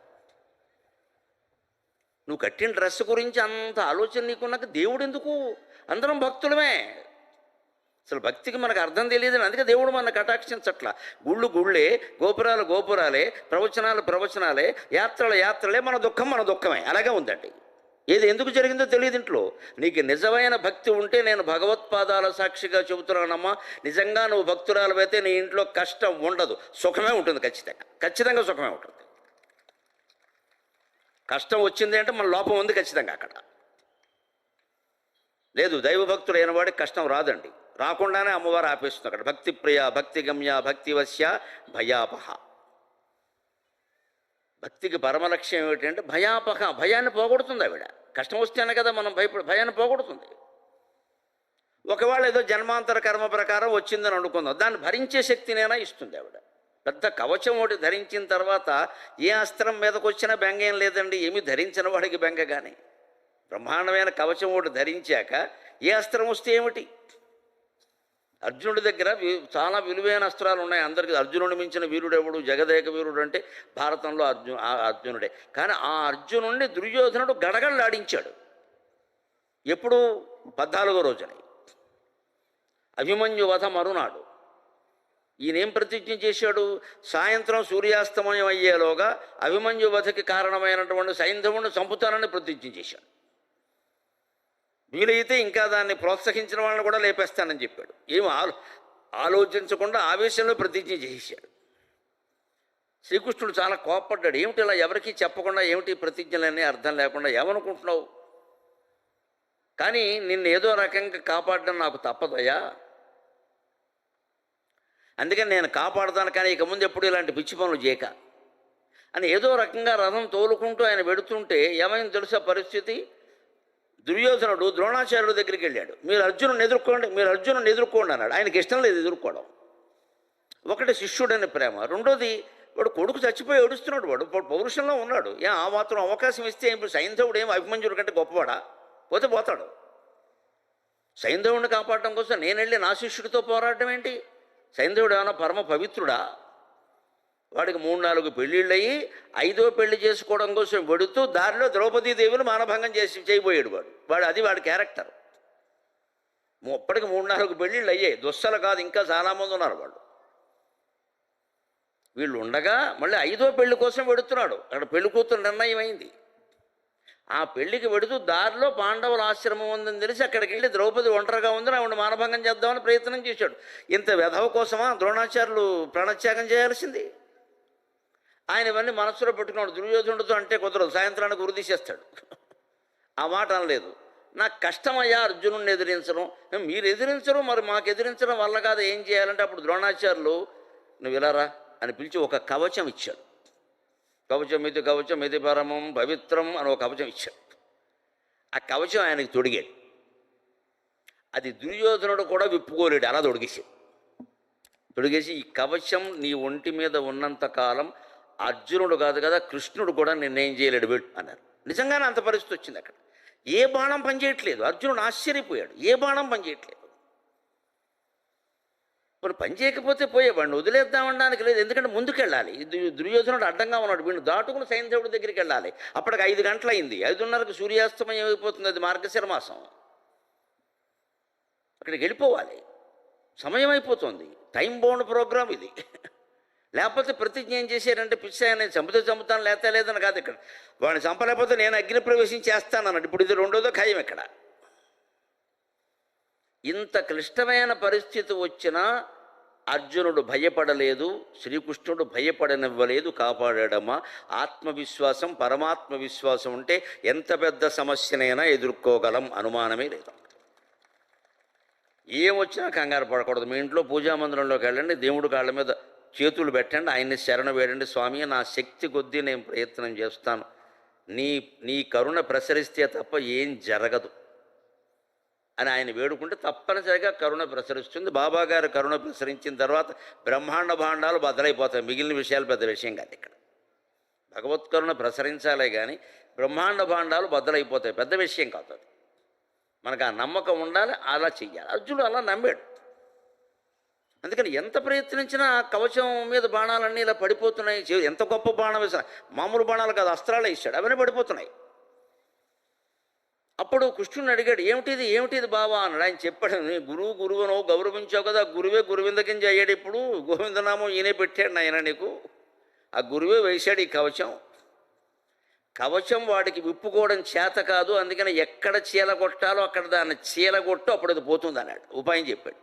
నువ్వు కట్టిన డ్రెస్ గురించి అంత ఆలోచన నీకున్నాక దేవుడు ఎందుకు? అందరం భక్తులమే. అసలు భక్తికి మనకు అర్థం తెలియదని అందుకే దేవుడు మన కటాక్షించట్ల. గుళ్ళు గుళ్ళే, గోపురాలు గోపురాలే, ప్రవచనాలు ప్రవచనాలే, యాత్రలే, మన దుఃఖమే. అలాగే ఉందండి. ఏది ఎందుకు జరిగిందో తెలియదు ఇంట్లో. నీకు నిజమైన భక్తి ఉంటే, నేను భగవత్పాదాల సాక్షిగా చెబుతున్నానమ్మా, నిజంగా నువ్వు భక్తురాలవైతే నీ ఇంట్లో కష్టం ఉండదు, సుఖమే ఉంటుంది. ఖచ్చితంగా సుఖమే ఉంటుంది. కష్టం వచ్చింది అంటే మన లోపం ఉంది ఖచ్చితంగా అక్కడ. లేదు, దైవభక్తుడు అయిన వాడికి కష్టం రాదండి. రాకుండానే అమ్మవారు ఆపేస్తుంది అక్కడ. భక్తి ప్రియ, భక్తి గమ్య, భక్తివశ్య, భయాపహ. భక్తికి పరమలక్ష్యం ఏమిటంటే భయాపహ, భయాన్ని పోగొడుతుంది ఆవిడ. కష్టం వస్తేనే కదా మనం భయాన్ని పోగొడుతుంది. ఒకవేళ ఏదో జన్మాంతర కర్మ ప్రకారం వచ్చిందని అనుకుందాం, దాన్ని భరించే శక్తినైనా ఇస్తుంది ఆవిడ. పెద్ద కవచం ఒకటి ధరించిన తర్వాత ఏ అస్త్రం మీదకి వచ్చినా బెంగ ఏం లేదండి. ఏమీ ధరించిన వాడికి బెంగ. కానీ బ్రహ్మాండమైన కవచం ఒకటి ధరించాక ఏ అస్త్రం వస్తే ఏమిటి? అర్జునుడి దగ్గర చాలా విలువైన అస్త్రాలు ఉన్నాయి అందరికీ. అర్జునుడిని మించిన వీరుడు ఎవడు? జగదేక వీరుడు అంటే భారతంలో అర్జునుడే. కానీ ఆ అర్జునుడిని దుర్యోధనుడు గడగడలాడించాడు. ఎప్పుడు? 14వ రోజున అభిమన్యు వధ మరునాడు. ఈయనేం ప్రతిజ్ఞ చేశాడు? సాయంత్రం సూర్యాస్తమయం అయ్యేలోగా అభిమన్యు వధకి కారణమైనటువంటి సైంధవుడిని చంపుతానని ప్రతిజ్ఞ చేశాడు. వీలైతే ఇంకా దాన్ని ప్రోత్సహించిన వాళ్ళని కూడా లేపేస్తానని చెప్పాడు. ఏం ఆలోచించకుండా ఆవేశంలో ప్రతిజ్ఞ చేశాడు. శ్రీకృష్ణుడు చాలా కోపడ్డాడు. ఏమిటి ఇలా ఎవరికీ చెప్పకుండా ఏమిటి ప్రతిజ్ఞలన్నీ అర్థం లేకుండా ఏమనుకుంటున్నావు? కానీ నిన్ను ఏదో రకంగా కాపాడడం నాకు తప్పదయ్యా, అందుకని నేను కాపాడుతాను, కానీ ఇక ముందు ఎప్పుడు ఇలాంటి పిచ్చి పనులు చేయక అని ఏదో రకంగా రథం తోలుకుంటూ ఆయన వెడుతుంటే ఏమైంది తెలుసా పరిస్థితి? దుర్యోధనుడు ద్రోణాచార్యుడి దగ్గరికి వెళ్ళాడు. మీరు అర్జునుని ఎదుర్కోండి అన్నాడు. ఆయనకి ఇష్టం లేదు ఎదుర్కోవడం. ఒకటి శిష్యుడని ప్రేమ, రెండోది వాడు కొడుకు చచ్చిపోయి ఏడుస్తున్నాడు. వాడు పౌరుషంలో ఉన్నాడు. ఆ మాత్రం అవకాశం ఇస్తే ఇప్పుడు సైంధవుడు ఏం అభిమన్యుడి కంటే గొప్పవాడా? పోతాడు. సైంధవుడిని కాపాడటం కోసం నేను వెళ్ళి నా శిష్యుడితో పోరాడటం ఏంటి? సైంధవుడు ఏమైనా పరమ పవిత్రుడా? వాడికి 3-4 పెళ్ళిళ్ళయి 5వ పెళ్లి చేసుకోవడం కోసం వెడుతూ దారిలో ద్రౌపదీదేవిని మానభంగం చేయబోయాడు వాడు వాడి క్యారెక్టర్. అప్పటికి 3-4 పెళ్ళిళ్ళు అయ్యాయి, దుస్సలు కాదు, ఇంకా చాలామంది ఉన్నారు వాళ్ళు. వీళ్ళు ఉండగా మళ్ళీ 5వ పెళ్లి కోసం వెడుతున్నాడు. అక్కడ పెళ్లి కూతురు నిర్ణయం అయింది. ఆ పెళ్లికి వెడుతూ దారిలో పాండవుల ఆశ్రమం ఉందని తెలిసి అక్కడికి వెళ్ళి ద్రౌపది ఒంటరిగా ఉందని ఆవిడ మానభంగం చేద్దామని ప్రయత్నం చేశాడు. ఇంత వెధవ కోసమా ద్రోణాచార్యులు ప్రాణత్యాగం చేయాల్సింది? ఆయన ఇవన్నీ మనస్సులో పెట్టుకున్నాడు. దుర్యోధనుడితో అంటే కుదరదు, సాయంత్రానికి ఉరి తీసేస్తాడు. ఆ మాట అనలేదు. నాకు కష్టమయ్యా అర్జునుడిని ఎదిరించడం. మీరు ఎదిరించరు, మరి మాకు ఎదిరించడం వల్ల కాదు, ఏం చేయాలంటే అప్పుడు ద్రోణాచార్యులు నువ్వు ఇలారా అని పిలిచి ఒక కవచం ఇచ్చాడు. కవచం ఇది పరమం పవిత్రం అని ఒక కవచం ఇచ్చాడు. ఆ కవచం ఆయనకి తొడిగాడు. అది దుర్యోధనుడు కూడా విప్పుకోలేడు, అలా తొడిగేసి ఈ కవచం నీ ఒంటి మీద ఉన్నంతకాలం అర్జునుడు కాదు కదా, కృష్ణుడు కూడా నిర్ణయం చేయలేడు వెళ్ళు అన్నారు. నిజంగానే అంత పరిస్థితి వచ్చింది. అక్కడ ఏ బాణం పనిచేయట్లేదు. అర్జునుడు ఆశ్చర్యపోయాడు, ఏ బాణం పనిచేయట్లేదు. మరి పని చేయకపోతే పోయేవాడిని వదిలేద్దామనడానికి లేదు, ఎందుకంటే ముందుకెళ్ళాలి. దుర్యోధనుడు అడ్డంగా ఉన్నాడు, వీడిని దాటుకుని సైంధవుడి దగ్గరికి వెళ్ళాలి. అప్పటికి 5 గంటలు అయింది, 5:30కు సూర్యాస్తమయం అయిపోతుంది, అది మార్గశిర మాసం. అక్కడికి వెళ్ళిపోవాలి, సమయం అయిపోతుంది, టైం బౌండ్ ప్రోగ్రామ్ ఇది. లేకపోతే ప్రతిజ్ఞ ఏం చేశారంటే పిచ్చాయని చంపితే చంపుతాను లేకపోతే లేదని కాదు. ఇక్కడ వాడిని చంపలేకపోతే నేను అగ్ని ప్రవేశం చేస్తానన్నాడు. ఇప్పుడు ఇది రెండోదో ఖాయం. ఇక్కడ ఇంత క్లిష్టమైన పరిస్థితి వచ్చినా అర్జునుడు భయపడలేదు, శ్రీకృష్ణుడు భయపడనివ్వలేదు, కాపాడాడమ్మా. ఆత్మవిశ్వాసం, పరమాత్మ విశ్వాసం ఉంటే ఎంత పెద్ద సమస్యనైనా ఎదుర్కోగలం, అనుమానమే లేదు. ఏమొచ్చినా కంగారు పడకూడదు. మీ ఇంట్లో పూజామందిరంలోకి వెళ్ళండి, దేవుడి కాళ్ళ మీద చేతులు పెట్టండి, ఆయన్ని శరణ వేడండి. స్వామి, నా శక్తి కొద్దీ నేను ప్రయత్నం చేస్తాను, నీ కరుణ ప్రసరిస్తే తప్ప ఏం జరగదు అని ఆయన వేడుకుంటే తప్పనిసరిగా కరుణ ప్రసరిస్తుంది. బాబాగారు కరుణ ప్రసరించిన తర్వాత బ్రహ్మాండ భాండాలు బద్దలైపోతాయి. మిగిలిన విషయాలు పెద్ద విషయం కాదు. ఇక్కడ భగవత్ కరుణ ప్రసరించాలే కానీ బ్రహ్మాండ భాండాలు బద్దలైపోతాయి, పెద్ద విషయం కాదు అది. మనకు ఆ నమ్మకం ఉండాలి, అలా చెయ్యాలి. అర్జునుడు అలా నమ్మాడు. అందుకని ఎంత ప్రయత్నించినా ఆ కవచం మీద బాణాలన్నీ ఇలా పడిపోతున్నాయి. ఎంత గొప్ప బాణం వేసినా, మామూలు బాణాలు కాదు, అస్త్రాలే ఇచ్చాడు, అవన్నీ పడిపోతున్నాయి. అప్పుడు కృష్ణుని అడిగాడు, ఏమిటిది బావా అన్నాడు. ఆయన చెప్పాడు, గురువును గౌరవించావు కదా, గురువే గురువిందకింజ అయ్యాడు. ఇప్పుడు గోవిందనామం ఈయనే పెట్టాడు ఆయన నీకు, ఆ గురువే వేశాడు ఈ కవచం. కవచం వాడికి విప్పుకోవడం చేత కాదు, అందుకని ఎక్కడ చీల కొట్టాలో అక్కడ దాన్ని చీల కొట్టు, అప్పుడు అది పోతుంది అన్నాడు, ఉపాయం చెప్పాడు.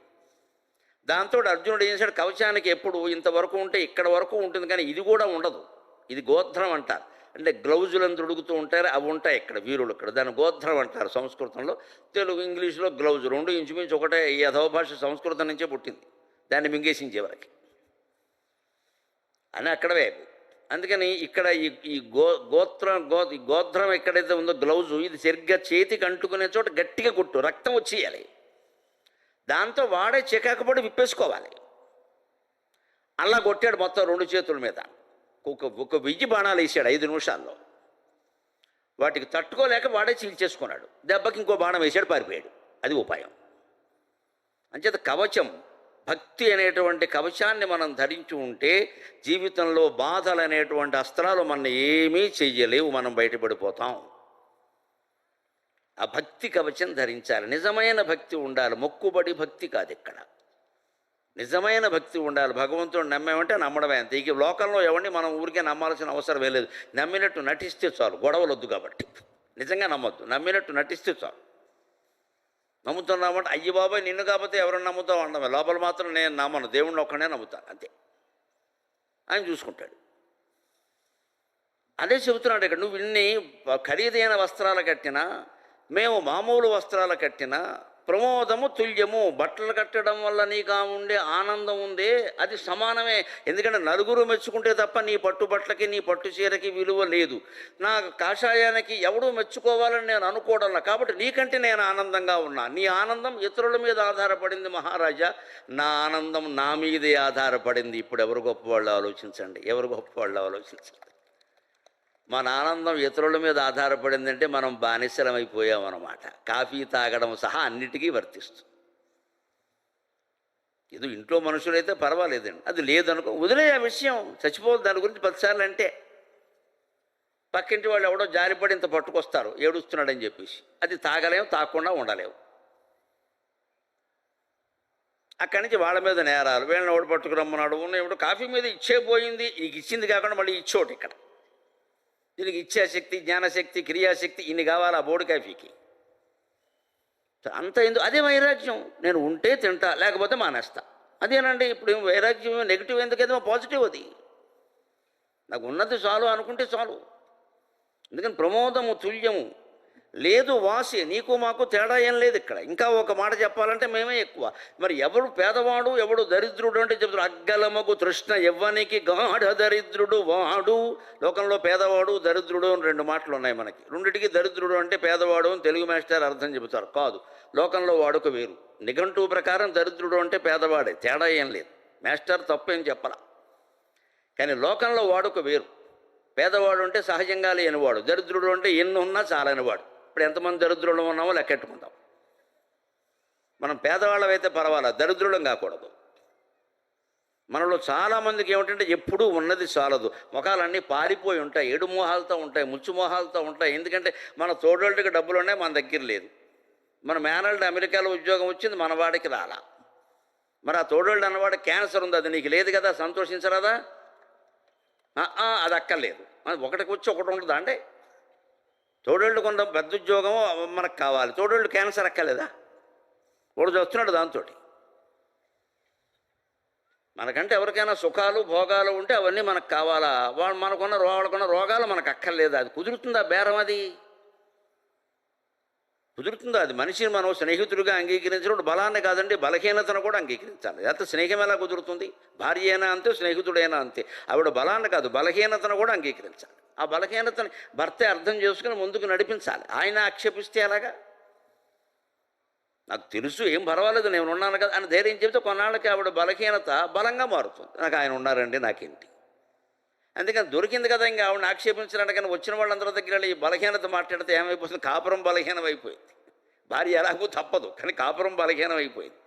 దాంతో అర్జునుడు ఏం చేశాడు, కవచానికి ఎప్పుడు ఇంతవరకు ఉంటే ఇక్కడ వరకు ఉంటుంది, కానీ ఇది కూడా ఉండదు. ఇది గోత్రం అంటారు. అంటే గ్లౌజులను తొడుగుతూ ఉంటారు, అవి ఉంటాయి ఇక్కడ వీరులు. ఇక్కడ దాన్ని గోత్రం అంటారు సంస్కృతంలో. తెలుగు ఇంగ్లీష్లో గ్లౌజు, రెండు ఇంచుమించు ఒకటే. ఈ అధవ భాష సంస్కృతం నుంచే పుట్టింది, దాన్ని మింగేసించే వరకు అని అక్కడవే. అందుకని ఇక్కడ ఈ గోత్రం ఎక్కడైతే ఉందో గ్లౌజు, ఇది సరిగ్గా చేతికి అంటుకునే చోట గట్టిగా కొట్టు, రక్తం వచ్చేయాలి. దాంతో వాడే చికాకుపడి విప్పేసుకోవాలి. అలా కొట్టాడు మొత్తం 2 చేతుల మీద. ఒక 1000 బాణాలు వేసాడు 5 నిమిషాల్లో. వాటికి తట్టుకోలేక వాడే చీల్చేసుకున్నాడు. దెబ్బకి ఇంకో బాణం వేసాడు, పారిపోయాడు. అది ఉపాయం. అంచేత కవచం, భక్తి అనేటువంటి కవచాన్ని మనం ధరించి ఉంటే జీవితంలో బాధలు అనేటువంటి అస్త్రాలు మన ఏమీ చెయ్యలేవు, మనం బయటపడిపోతాం. ఆ భక్తి కవచం ధరించాలి. నిజమైన భక్తి ఉండాలి, మొక్కుబడి భక్తి కాదు. ఇక్కడ నిజమైన భక్తి ఉండాలి. భగవంతుడు నమ్మేమంటే నమ్మడమే అంతే. ఇక లోకంలో ఎవరిని మనం ఊరికే నమ్మాల్సిన అవసరం లేదు. నమ్మినట్టు నటిస్తే చాలు, గొడవలు వద్దు. కాబట్టి నిజంగా నమ్మొద్దు, నమ్మినట్టు నటిస్తే చాలు. నమ్ముతున్నామంటే అయ్యి బాబాయ్ నిన్ను కాకపోతే ఎవరైనా నమ్ముతావు అన్నమే. లోపల మాత్రం నేను నమ్మను, దేవుణ్ణి ఒక్కనే నమ్ముతాను అంతే. ఆయన చూసుకుంటాడు. అదే చెబుతున్నాడు ఇక్కడ. నువ్వు ఇన్ని ఖరీదైన వస్త్రాలు కట్టినా, మేము మామూలు వస్త్రాలు కట్టినా ప్రమోదము తుల్యము. బట్టలు కట్టడం వల్ల నీకు ఉండే ఆనందం ఉందే, అది సమానమే. ఎందుకంటే నలుగురు మెచ్చుకుంటే తప్ప నీ పట్టు బట్టలకి, నీ పట్టు చీరకి విలువ లేదు. నా కాషాయానికి ఎవడూ మెచ్చుకోవాలని నేను అనుకోవడంలా. కాబట్టి నీకంటే నేను ఆనందంగా ఉన్నా. నీ ఆనందం ఇతరుల మీద ఆధారపడింది మహారాజా, నా ఆనందం నా మీదే ఆధారపడింది. ఇప్పుడు ఎవరు గొప్పవాళ్ళు ఆలోచించండి, ఎవరు గొప్పవాళ్ళు ఆలోచించండి. మన ఆనందం ఇతరుల మీద ఆధారపడిందంటే మనం బానిసలమైపోయామన్నమాట. కాఫీ తాగడం సహా అన్నిటికీ వర్తిస్తుంది. ఇది ఇంట్లో మనుషులైతే పర్వాలేదండి, అది లేదనుకో వదిలే ఆ విషయం, చచ్చిపోవద్దు దాని గురించి 10 సార్లు అంటే. పక్కింటి వాళ్ళు ఎవడో జారిపడి ఇంత పట్టుకొస్తారు ఏడుస్తున్నాడని చెప్పేసి, అది తాగలేము, తాగకుండా ఉండలేవు. అక్కడి నుంచి వాళ్ళ మీద నేరాలు, వీళ్ళని ఎవడు పట్టుకురమ్మన్నాడు, ఉన్న ఎవడు కాఫీ మీద ఇచ్చే పోయింది, నీకు ఇచ్చింది కాకుండా మళ్ళీ ఇచ్చోటి. ఇక్కడ దీనికి ఇచ్ఛాశక్తి, జ్ఞానశక్తి, క్రియాశక్తి ఇన్ని కావాలి ఆ బోర్డు కాఫీకి. అంత ఎందుకు? అదే వైరాగ్యం. నేను ఉంటే తింటా, లేకపోతే మానేస్తా. అదేనండి. ఇప్పుడు వైరాగ్యం నెగిటివ్ ఎందుకైతే పాజిటివ్. అది నాకు ఉన్నది చాలు అనుకుంటే చాలు. ఎందుకని ప్రమోదము తుల్యము లేదు వాసి, నీకు మాకు తేడా ఏం లేదు ఇక్కడ. ఇంకా ఒక మాట చెప్పాలంటే మేమే ఎక్కువ. మరి ఎవడు పేదవాడు ఎవడు దరిద్రుడు అంటే చెప్తారు. అగ్గలమగు తృష్ణ ఎవ్వనికి గాఢ దరిద్రుడు వాడు. లోకంలో పేదవాడు దరిద్రుడు అని రెండు మాటలు ఉన్నాయి మనకి. రెండిటికి దరిద్రుడు అంటే పేదవాడు అని తెలుగు మాస్టర్ అర్థం చెబుతారు. కాదు, లోకంలో వాడుక వేరు. నిఘంటువు ప్రకారం దరిద్రుడు అంటే పేదవాడే, తేడా ఏం లేదు. మాస్టర్ తప్పేం చెప్పరా. కానీ లోకంలో వాడుక వేరు. పేదవాడు అంటే సహజంగా లేనివాడు, దరిద్రుడు అంటే ఎన్ని ఉన్నా చాలనివాడు. ఇప్పుడు ఎంతమంది దరిద్రులు ఉన్నామో లెక్కెట్టుకుందాం. మనం పేదవాళ్ళమైతే పర్వాలేదు, దరిద్రులం కాకూడదు. మనలో చాలామందికి ఏమిటంటే ఎప్పుడూ ఉన్నది చాలదు. ముఖాలన్నీ పారిపోయి ఉంటాయి, ఏడు మోహాలతో ఉంటాయి, ముచ్చు మోహాలతో ఉంటాయి. ఎందుకంటే మన తోడోళ్ళకి డబ్బులు ఉన్నాయి, మన దగ్గర లేదు. మన మేనల్డ్ అమెరికాలో ఉద్యోగం వచ్చింది, మన వాడికి రాలా. మరి ఆ తోడోళ్ళు అన్నవాడు క్యాన్సర్ ఉంది, అది నీకు లేదు కదా, సంతోషించరాదా? అది అక్కర్లేదు. ఒకటికి వచ్చి ఒకటి ఉంటుందా అంటే? తోడోళ్ళు కొంత పెద్ద ఉద్యోగం మనకు కావాలి, తోడోళ్ళు క్యాన్సర్ అక్కర్లేదా? వాడు చూస్తున్నాడు దాంతో. మనకంటే ఎవరికైనా సుఖాలు భోగాలు ఉంటే అవన్నీ మనకు కావాలా? వాళ్ళకున్న రోగాలు మనకు అక్కర్లేదా? అది కుదురుతుందా బేరం? అది కుదురుతుందా? అది మనిషిని మనం స్నేహితుడిగా అంగీకరించినప్పుడు బలాన్ని కాదండి, బలహీనతను కూడా అంగీకరించాలి. లేకపోతే స్నేహం ఎలా కుదురుతుంది? భార్య అయినా అంతే, స్నేహితుడైనా అంతే. ఆవిడ బలాన్ని కాదు బలహీనతను కూడా అంగీకరించాలి. ఆ బలహీనతని భర్తే అర్థం చేసుకుని ముందుకు నడిపించాలి. ఆయన ఆక్షేపిస్తే ఎలాగా? నాకు తెలుసు, ఏం పర్వాలేదు, నేను ఉన్నాను కదా అని ధైర్యం చెబితే కొన్నాళ్ళకి ఆవిడ బలహీనత బలంగా మారుతుంది. నాకు ఆయన ఉన్నారండి, నాకేంటి. అందుకని దొరికింది కదా, ఇంకా ఆవిడని ఆక్షేపించడానికి. కానీ వచ్చిన వాళ్ళందరి దగ్గర ఈ బలహీనత మాట్లాడితే ఏమైపోతుంది? కాపురం బలహీనం అయిపోయింది. భార్య ఎలాగూ తప్పదు, కానీ కాపురం బలహీనం అయిపోయింది.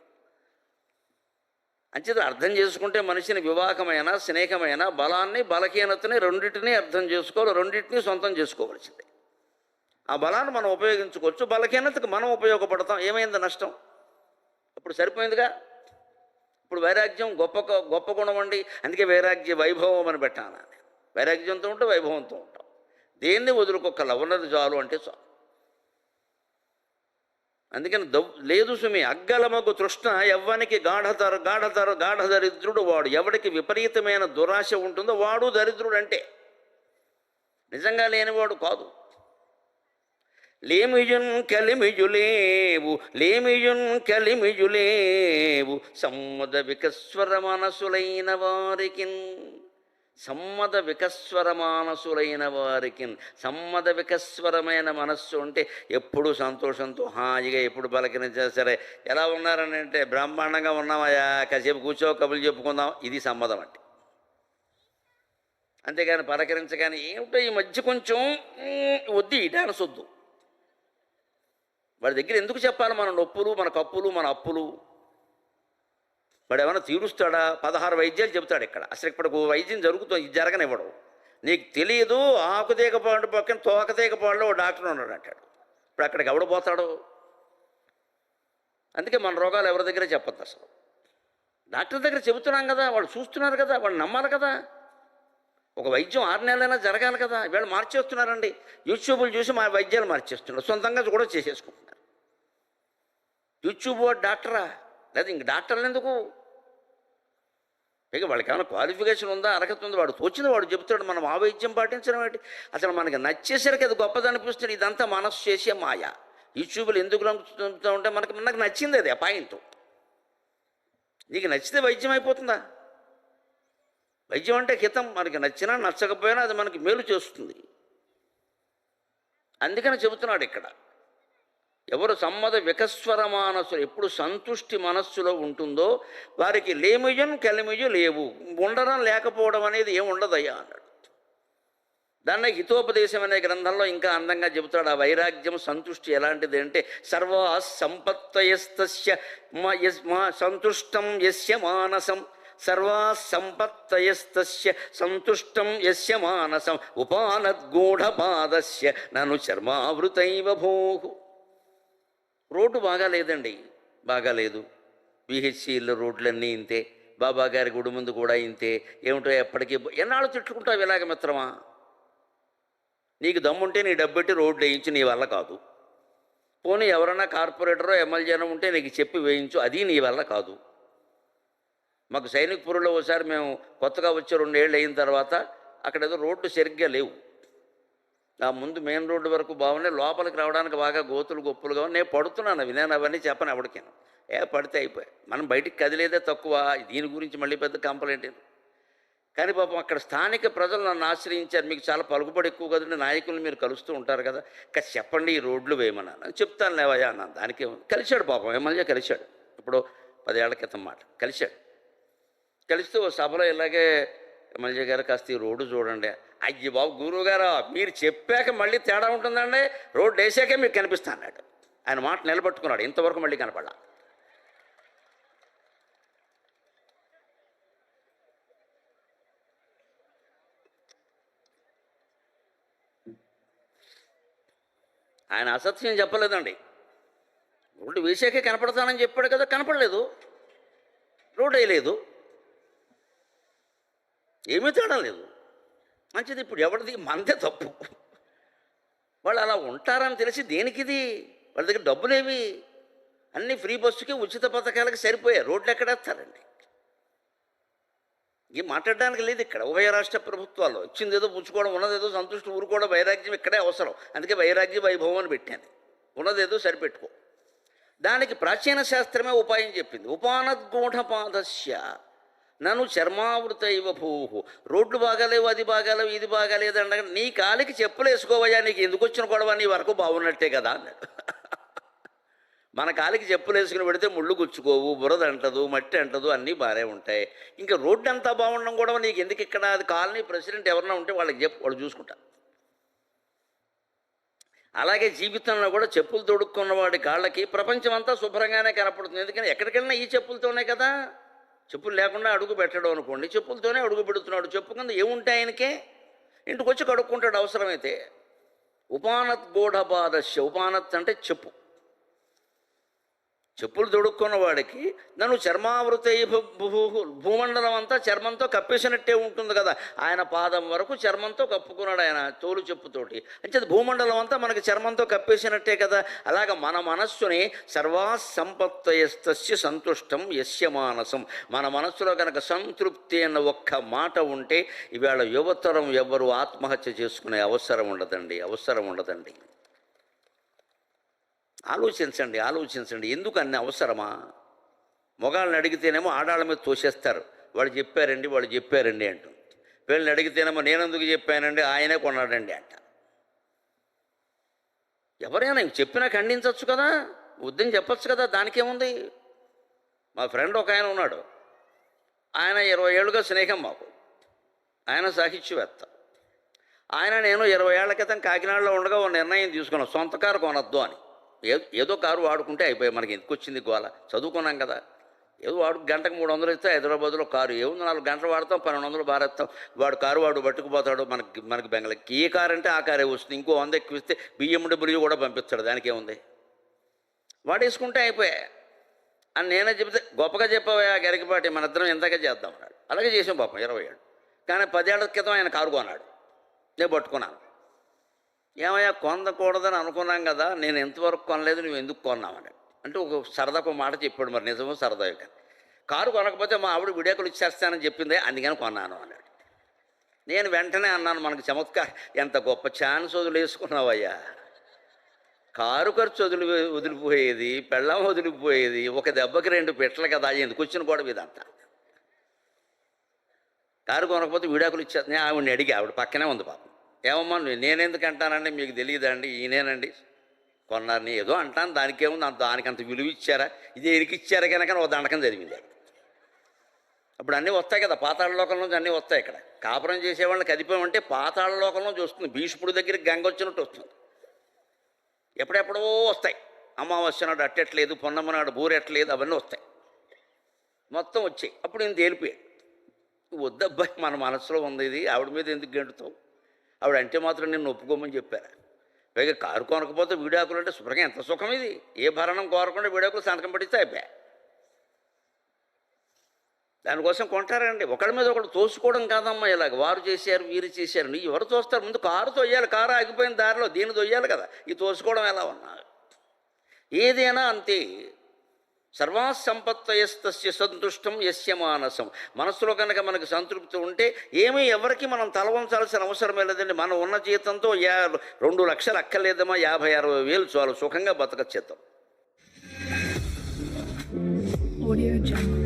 అంచేత అర్థం చేసుకుంటే మనిషిని వివాహమైన స్నేహమైన బలాన్ని బలహీనతని రెండింటినీ అర్థం చేసుకోవాలి, రెండింటినీ సొంతం చేసుకోవాల్సిందే. ఆ బలాన్ని మనం ఉపయోగించుకోవచ్చు, బలహీనతకు మనం ఉపయోగపడతాం. ఏమైంది నష్టం? ఇప్పుడు సరిపోయిందిగా. ఇప్పుడు వైరాగ్యం గొప్ప గుణం అండి. అందుకే వైరాగ్య వైభవం అని పెట్టాను. వైరాగ్యంతో ఉంటే వైభవంతో ఉంటాం. దేన్ని వదులుకోకల్లా, ఉన్నది చాలు అంటే చాలు. అందుకని లేదు సుమి అగ్గలమగు తృష్ణ ఎవ్వనికి గాఢ దరిద్రుడు వాడు. ఎవడికి విపరీతమైన దురాశ ఉంటుందో వాడు దరిద్రుడు. అంటే నిజంగా లేనివాడు కాదు. లేమియున్ కలిమిజులేవు సమ్మద వికస్వర మనసులైన వారికి. సమ్మద వికస్వర వికస్వరమైన మనస్సు అంటే ఎప్పుడు సంతోషంతో హాయిగా ఎప్పుడు పలకరించా సరే. ఎలా ఉన్నారని అంటే బ్రహ్మాండంగా ఉన్నామయ్యా, కాసేపు కూర్చో, కబులు చెప్పుకుందాం, ఇది సమ్మదం అంటే. అంతేగాని పలకరించగానే ఏమిటో ఈ మధ్య కొంచెం వద్దు, ఈ డాన్స్ వద్దు. వాడి దగ్గర ఎందుకు చెప్పాలి మన నొప్పులు, మన కప్పులు, మన అప్పులు? వాడు ఏమైనా తీరుస్తాడా? 16 వైద్యాలు చెబుతాడు ఇక్కడ. అసలు ఇక్కడ వైద్యం జరుగుతుంది, ఇది జరగనివ్వడు. నీకు తెలియదు. ఆకుతీగపాడు పక్కన తోకతీగపాడులో ఓ డాక్టర్ ఉన్నాడు అంటాడు. ఇప్పుడు అక్కడికి ఎవడు పోతాడు? అందుకే మన రోగాలు ఎవరి దగ్గర చెప్పొద్దు. అసలు డాక్టర్ దగ్గర చెబుతున్నాం కదా, వాళ్ళు చూస్తున్నారు కదా, వాళ్ళు నమ్మాలి కదా. ఒక వైద్యం 6 నెలలైనా జరగాలి కదా. వీళ్ళు మార్చేస్తున్నారండి, యూట్యూబ్లు చూసి మా వైద్యాలు మార్చేస్తున్నారు, సొంతంగా కూడా చేసేసుకుంటున్నారు. యూట్యూబ్ వాడు డాక్టరా? లేదా ఇంక డాక్టర్లు ఎందుకు? ఇక వాళ్ళకి ఏమైనా క్వాలిఫికేషన్ ఉందా, అర్హత ఉందా? వాడు తోచింది వాడు చెబుతాడు, మనం ఆ వైద్యం పాటించడం ఏంటి? అసలు మనకి నచ్చేసరికి అది గొప్పదనిపిస్తుంది. ఇదంతా మనసు చేసే మాయ. యూట్యూబ్లు ఎందుకు నమ్ముతూ ఉంటే నాకు నచ్చింది, అది అపాయింట్. నీకు నచ్చితే వైద్యం అయిపోతుందా? వైద్యం అంటే హితం. మనకి నచ్చినా నచ్చకపోయినా అది మనకి మేలు చేస్తుంది. అందుకని చెబుతున్నాడు ఇక్కడ, ఎవరు సమ్మద వికస్వర మానసులు, ఎప్పుడు సంతుష్టి మనస్సులో ఉంటుందో వారికి కలిమిజు లేవు. ఉండడం లేకపోవడం అనేది ఏమి ఉండదయ్యా అన్నాడు. దాన్ని హితోపదేశం అనే గ్రంథంలో ఇంకా అందంగా చెబుతాడు. ఆ వైరాగ్యం సంతుష్టి ఎలాంటిది అంటే, సర్వా సంపత్తయస్తస్య సంతుష్టం యస్య మానసం, సర్వా సంపత్తయస్తస్య సంతుష్టం యస్య మానసం, ఉపానద్గూఢపాదస్య నను చర్మావృతైవ భోః. రోడ్డు బాగా లేదండి, బాగాలేదు. పిహెచ్సిలో రోడ్లన్నీ ఇంతే, బాబా గారి గుడి ముందు కూడా ఇంతే. ఏమిటో ఎప్పటికీ ఎన్నాళ్ళు తిట్టుకుంటావు ఇలాగ మిత్రమా? నీకు దమ్ముంటే నీ డబ్బు పెట్టి రోడ్లు వేయించు, నీ వల్ల కాదు. పోనీ ఎవరన్నా కార్పొరేటరో ఎమ్మెల్యేనో ఉంటే నీకు చెప్పి వేయించు, అది నీ వల్ల కాదు. మాకు సైనిక్పురంలో ఒకసారి మేము కొత్తగా వచ్చి 2 ఏళ్ళు అయిన తర్వాత అక్కడ ఏదో రోడ్లు సరిగ్గా లేవు. ఆ ముందు మెయిన్ రోడ్డు వరకు బాగున్నాయి, లోపలికి రావడానికి బాగా గోతులు గొప్పులుగా నేను పడుతున్నాను. అవి నేను అవన్నీ చెప్పను ఎవరికైనా. పడితే అయిపోయాయి, మనం బయటికి కదిలేదే తక్కువ, దీని గురించి మళ్ళీ పెద్ద కంప్లైంట్. కానీ పాపం అక్కడ స్థానిక ప్రజలు నన్ను ఆశ్రయించారు. మీకు చాలా పలుకుబడి ఎక్కువ కదండి, నాయకులు మీరు కలుస్తూ ఉంటారు కదా, కాస్త చెప్పండి ఈ రోడ్లు వేయమన్నాను. చెప్తాను లేవయ్యా అన్నాను. దానికి కలిశాడు పాపం, ఎమ్మెల్యే కలిశాడు. ఇప్పుడు 10 ఏళ్ల క్రితం మాట కలిశాడు. కలిస్తే ఓ సభలో ఇలాగే ఎమ్మెల్యే గారు కాస్త ఈ రోడ్డు చూడండి. అయ్యి బాబు గురువు గారు, మీరు చెప్పాక మళ్ళీ తేడా ఉంటుందండి, రోడ్డు వేసాకే మీకు కనిపిస్తా అన్నాడు. ఆయన మాట నిలబట్టుకున్నాడు. ఇంతవరకు మళ్ళీ కనపడ్డా. ఆయన అసత్యం చెప్పలేదండి. రోడ్డు వేసాకే కనపడతానని చెప్పాడు కదా, కనపడలేదు, రోడ్డు వేయలేదు, ఏమీ తేడా లేదు. మంచిది, ఇప్పుడు ఎవరిది? మనదే తప్పు. వాళ్ళు అలా ఉంటారని తెలిసి దేనికిది? వాళ్ళ దగ్గర డబ్బులేవి, అన్నీ ఫ్రీ బస్సుకి ఉచిత పథకాలకి సరిపోయాయి, రోడ్లు ఎక్కడేస్తారండి? ఏం మాట్లాడడానికి లేదు ఇక్కడ. ఉభయ రాష్ట్ర ప్రభుత్వాల్లో ఇచ్చింది ఏదో పుచ్చుకోవడం, ఉన్నదేదో సంతృష్టి ఊరుకోవడం, వైరాగ్యం ఇక్కడే అవసరం. అందుకే వైరాగ్య వైభవం అని పెట్టాను. ఉన్నదేదో సరిపెట్టుకో. దానికి ప్రాచీన శాస్త్రమే ఉపాయం చెప్పింది. ఉపానద్గూఢపాదస్య నన్ను చర్మావృత ఇవ భూహు. రోడ్లు బాగాలేవు, అది బాగాలేవు, ఇది బాగాలేదు అంటే నీ కాలికి చెప్పులు వేసుకోవయ్యా, నీకు ఎందుకు వచ్చిన గొడవ, నీ వరకు బాగున్నట్టే కదా అన్నాడు. మన కాలికి చెప్పులు వేసుకుని పెడితే ముళ్ళు గుచ్చుకోవు, బురద అంటదు, మట్టి అంటదు, అన్నీ బాగానే ఉంటాయి. ఇంకా రోడ్డు అంతా బాగుండడం కూడా నీకు ఎందుకు? ఇక్కడ అది కాలనీ ప్రెసిడెంట్ ఎవరన్నా ఉంటే వాళ్ళకి చెప్పు, వాళ్ళు చూసుకుంటా. అలాగే జీవితంలో కూడా చెప్పులు తొడుక్కున్న వాడి కాళ్ళకి ప్రపంచం అంతా శుభ్రంగానే కనపడుతుంది. ఎందుకని ఎక్కడికెళ్ళినా ఈ చెప్పులతోనే కదా. చెప్పులు లేకుండా అడుగు పెట్టడం అనుకోండి, చెప్పులతోనే అడుగు పెడుతున్నాడు. చెప్పు కింద ఏముంటాయి ఆయనకే? ఇంటికి వచ్చి కడుక్కుంటాడు అవసరమైతే. ఉపానత్ గూఢపాదస్య, ఉపానత్ అంటే చెప్పు. చెప్పులు తొడుక్కున్న వాడికి నన్ను చర్మావృత భూమండలం అంతా చర్మంతో కప్పేసినట్టే ఉంటుంది కదా. ఆయన పాదం వరకు చర్మంతో కప్పుకున్నాడు ఆయన తోలు చెప్పుతోటి. అంటే భూమండలం అంతా మనకి చర్మంతో కప్పేసినట్టే కదా. అలాగ మన మనస్సుని సర్వాసంపత్తయస్తస్య సంతుష్టం యస్య మానసం. మన మనస్సులో కనుక సంతృప్తి అన్న ఒక్క మాట ఉంటే ఇవాళ యువతరం ఎవరు ఆత్మహత్య చేసుకునే అవసరం ఉండదండి. ఆలోచించండి. ఎందుకు అన్ని అవసరమా? మొగాళ్ళని అడిగితేనేమో ఆడాళ్ళ మీద తోసేస్తారు. వాళ్ళు చెప్పారండి అంటూ. వీళ్ళని అడిగితేనేమో నేనెందుకు చెప్పానండి, ఆయనే కొన్నాడండి అంట. ఎవరైనా చెప్పినా ఖండించవచ్చు కదా, వద్దని చెప్పచ్చు కదా, దానికేముంది? మా ఫ్రెండ్ ఒక ఆయన ఉన్నాడు, ఆయన 20 ఏళ్ళుగా స్నేహం మాకు. ఆయన సాహిత్యవేత్త. ఆయన నేను 20 ఏళ్ల క్రితం కాకినాడలో ఉండగా ఓ నిర్ణయం తీసుకున్నాం, సొంత కారు కొనొద్దు అని. ఏదో కారు వాడుకుంటే అయిపోయాయి, మనకి ఎందుకు వచ్చింది గోల, చదువుకున్నాం కదా. ఏదో గంటకు 300 ఇస్తే హైదరాబాద్లో కారు ఏముంది, 4 గంటలు వాడతాం, 1200 బారేస్తాం. వాడు కారు పట్టుకుపోతాడు. మనకి బెంగళకి ఏ కారు అంటే ఆ కారే వస్తుంది. ఇంకో 100 ఎక్కువిస్తే BMW కూడా పంపిస్తాడు, దానికి ఏముంది, వాడేసుకుంటే అయిపోయాయి అని నేనే చెబితే, గొప్పగా చెప్పావా గరికపాటి, మన ఇద్దరం ఎంతగా చేద్దాం అన్నాడు. అలాగే చేసాం పాపం 20 ఏళ్ళు. కానీ 10 ఏళ్ల క్రితం ఆయన కారు కొన్నాడు, నేను పట్టుకున్నాను. ఏమయ్యా కొనకూడదని అనుకున్నాం కదా, నేను ఎంతవరకు కొనలేదు, నువ్వు ఎందుకు కొన్నామని అంటే ఒక సరదాకు మాట చెప్పాడు. మరి నిజమో సరదా కానీ, కారు కొనకపోతే మా ఆవిడ విడాకులు ఇచ్చేస్తానని చెప్పిందే, అందుకని కొన్నాను అన్నాడు. నేను వెంటనే అన్నాను, మనకు చమత్కారం, ఎంత గొప్ప ఛాన్స్ వదిలేసుకున్నావయ్యా. కారు ఖర్చు వదిలిపోయేది, పెళ్ళం వదిలిపోయేది, ఒక దెబ్బకి 2 పెట్టలు కదా, ఎందుకు వచ్చిన గొడవ ఇదంతా. కారు కొనకపోతే విడాకులు ఇచ్చేస్తా. నేను ఆవిడని అడిగి, ఆవిడ పక్కనే ఉంది పాపం. ఏమమ్మా నేనెందుకు అంటానండి, మీకు తెలియదండి, ఈయనేనండి కొన్నారని ఏదో అంటాను, దానికేముంది, దానికి అంత విలువ ఇచ్చారా, ఇది ఎరికిచ్చారా కనుక ఒక దండకం జరిగింది. అప్పుడు అన్నీ వస్తాయి కదా, పాతాళ లోకం నుంచి అన్నీ వస్తాయి. ఇక్కడ కాపురం చేసేవాళ్ళని కదిపామంటే పాతాళ లోకం నుంచి వస్తుంది. భీష్ముడి దగ్గరికి గంగ వచ్చినట్టు వస్తుంది. ఎప్పుడెప్పుడో వస్తాయి. అమావాస్య నాడు అట్టెట్లేదు, పొన్నమ్మ నాడు బూరెట్టలేదు, అవన్నీ వస్తాయి, మొత్తం వచ్చాయి. అప్పుడు నేను తేలిపోయాడు, వద్దబ్బాయి మన మనసులో ఉంది ఇది, ఆవిడ మీద ఎందుకు గెంటుతావు, ఆవిడ అంటే మాత్రం నేను ఒప్పుకోమని చెప్పారు. పైగా కారు కొనకపోతే విడాకులు అంటే శుభ్రంగా ఎంత సుఖం ఇది. ఏ భరణం కోరకుండా విడాకులు సంతకం పడిస్తే అయిపోయా. దానికోసం కొంటారండి. ఒకళ్ళ మీద ఒకడు తోసుకోవడం కాదమ్మా ఇలాగ. వారు చేశారు, వీరు చేశారు. నీ ఎవరు తోస్తారు? ముందు కారు తొయ్యాలి. కారు ఆగిపోయిన దారిలో దీన్ని తొయ్యాలి కదా. ఈ తోసుకోవడం ఎలా ఉన్నా ఏదైనా అంతే. సర్వాసంపత్తయస్తస్య సంతుష్టం యస్య మానసం. మనస్సులో కనుక మనకు సంతృప్తి ఉంటే ఏమీ ఎవరికి మనం తల వంచాల్సిన అవసరమే లేదండి. మనం ఉన్న జీతంతో 2 లక్షలు అక్కర్లేదమ్మా, 50-60 వేలు చాలు, సుఖంగా బతకచ్చేద్దాం. Audio Jungle.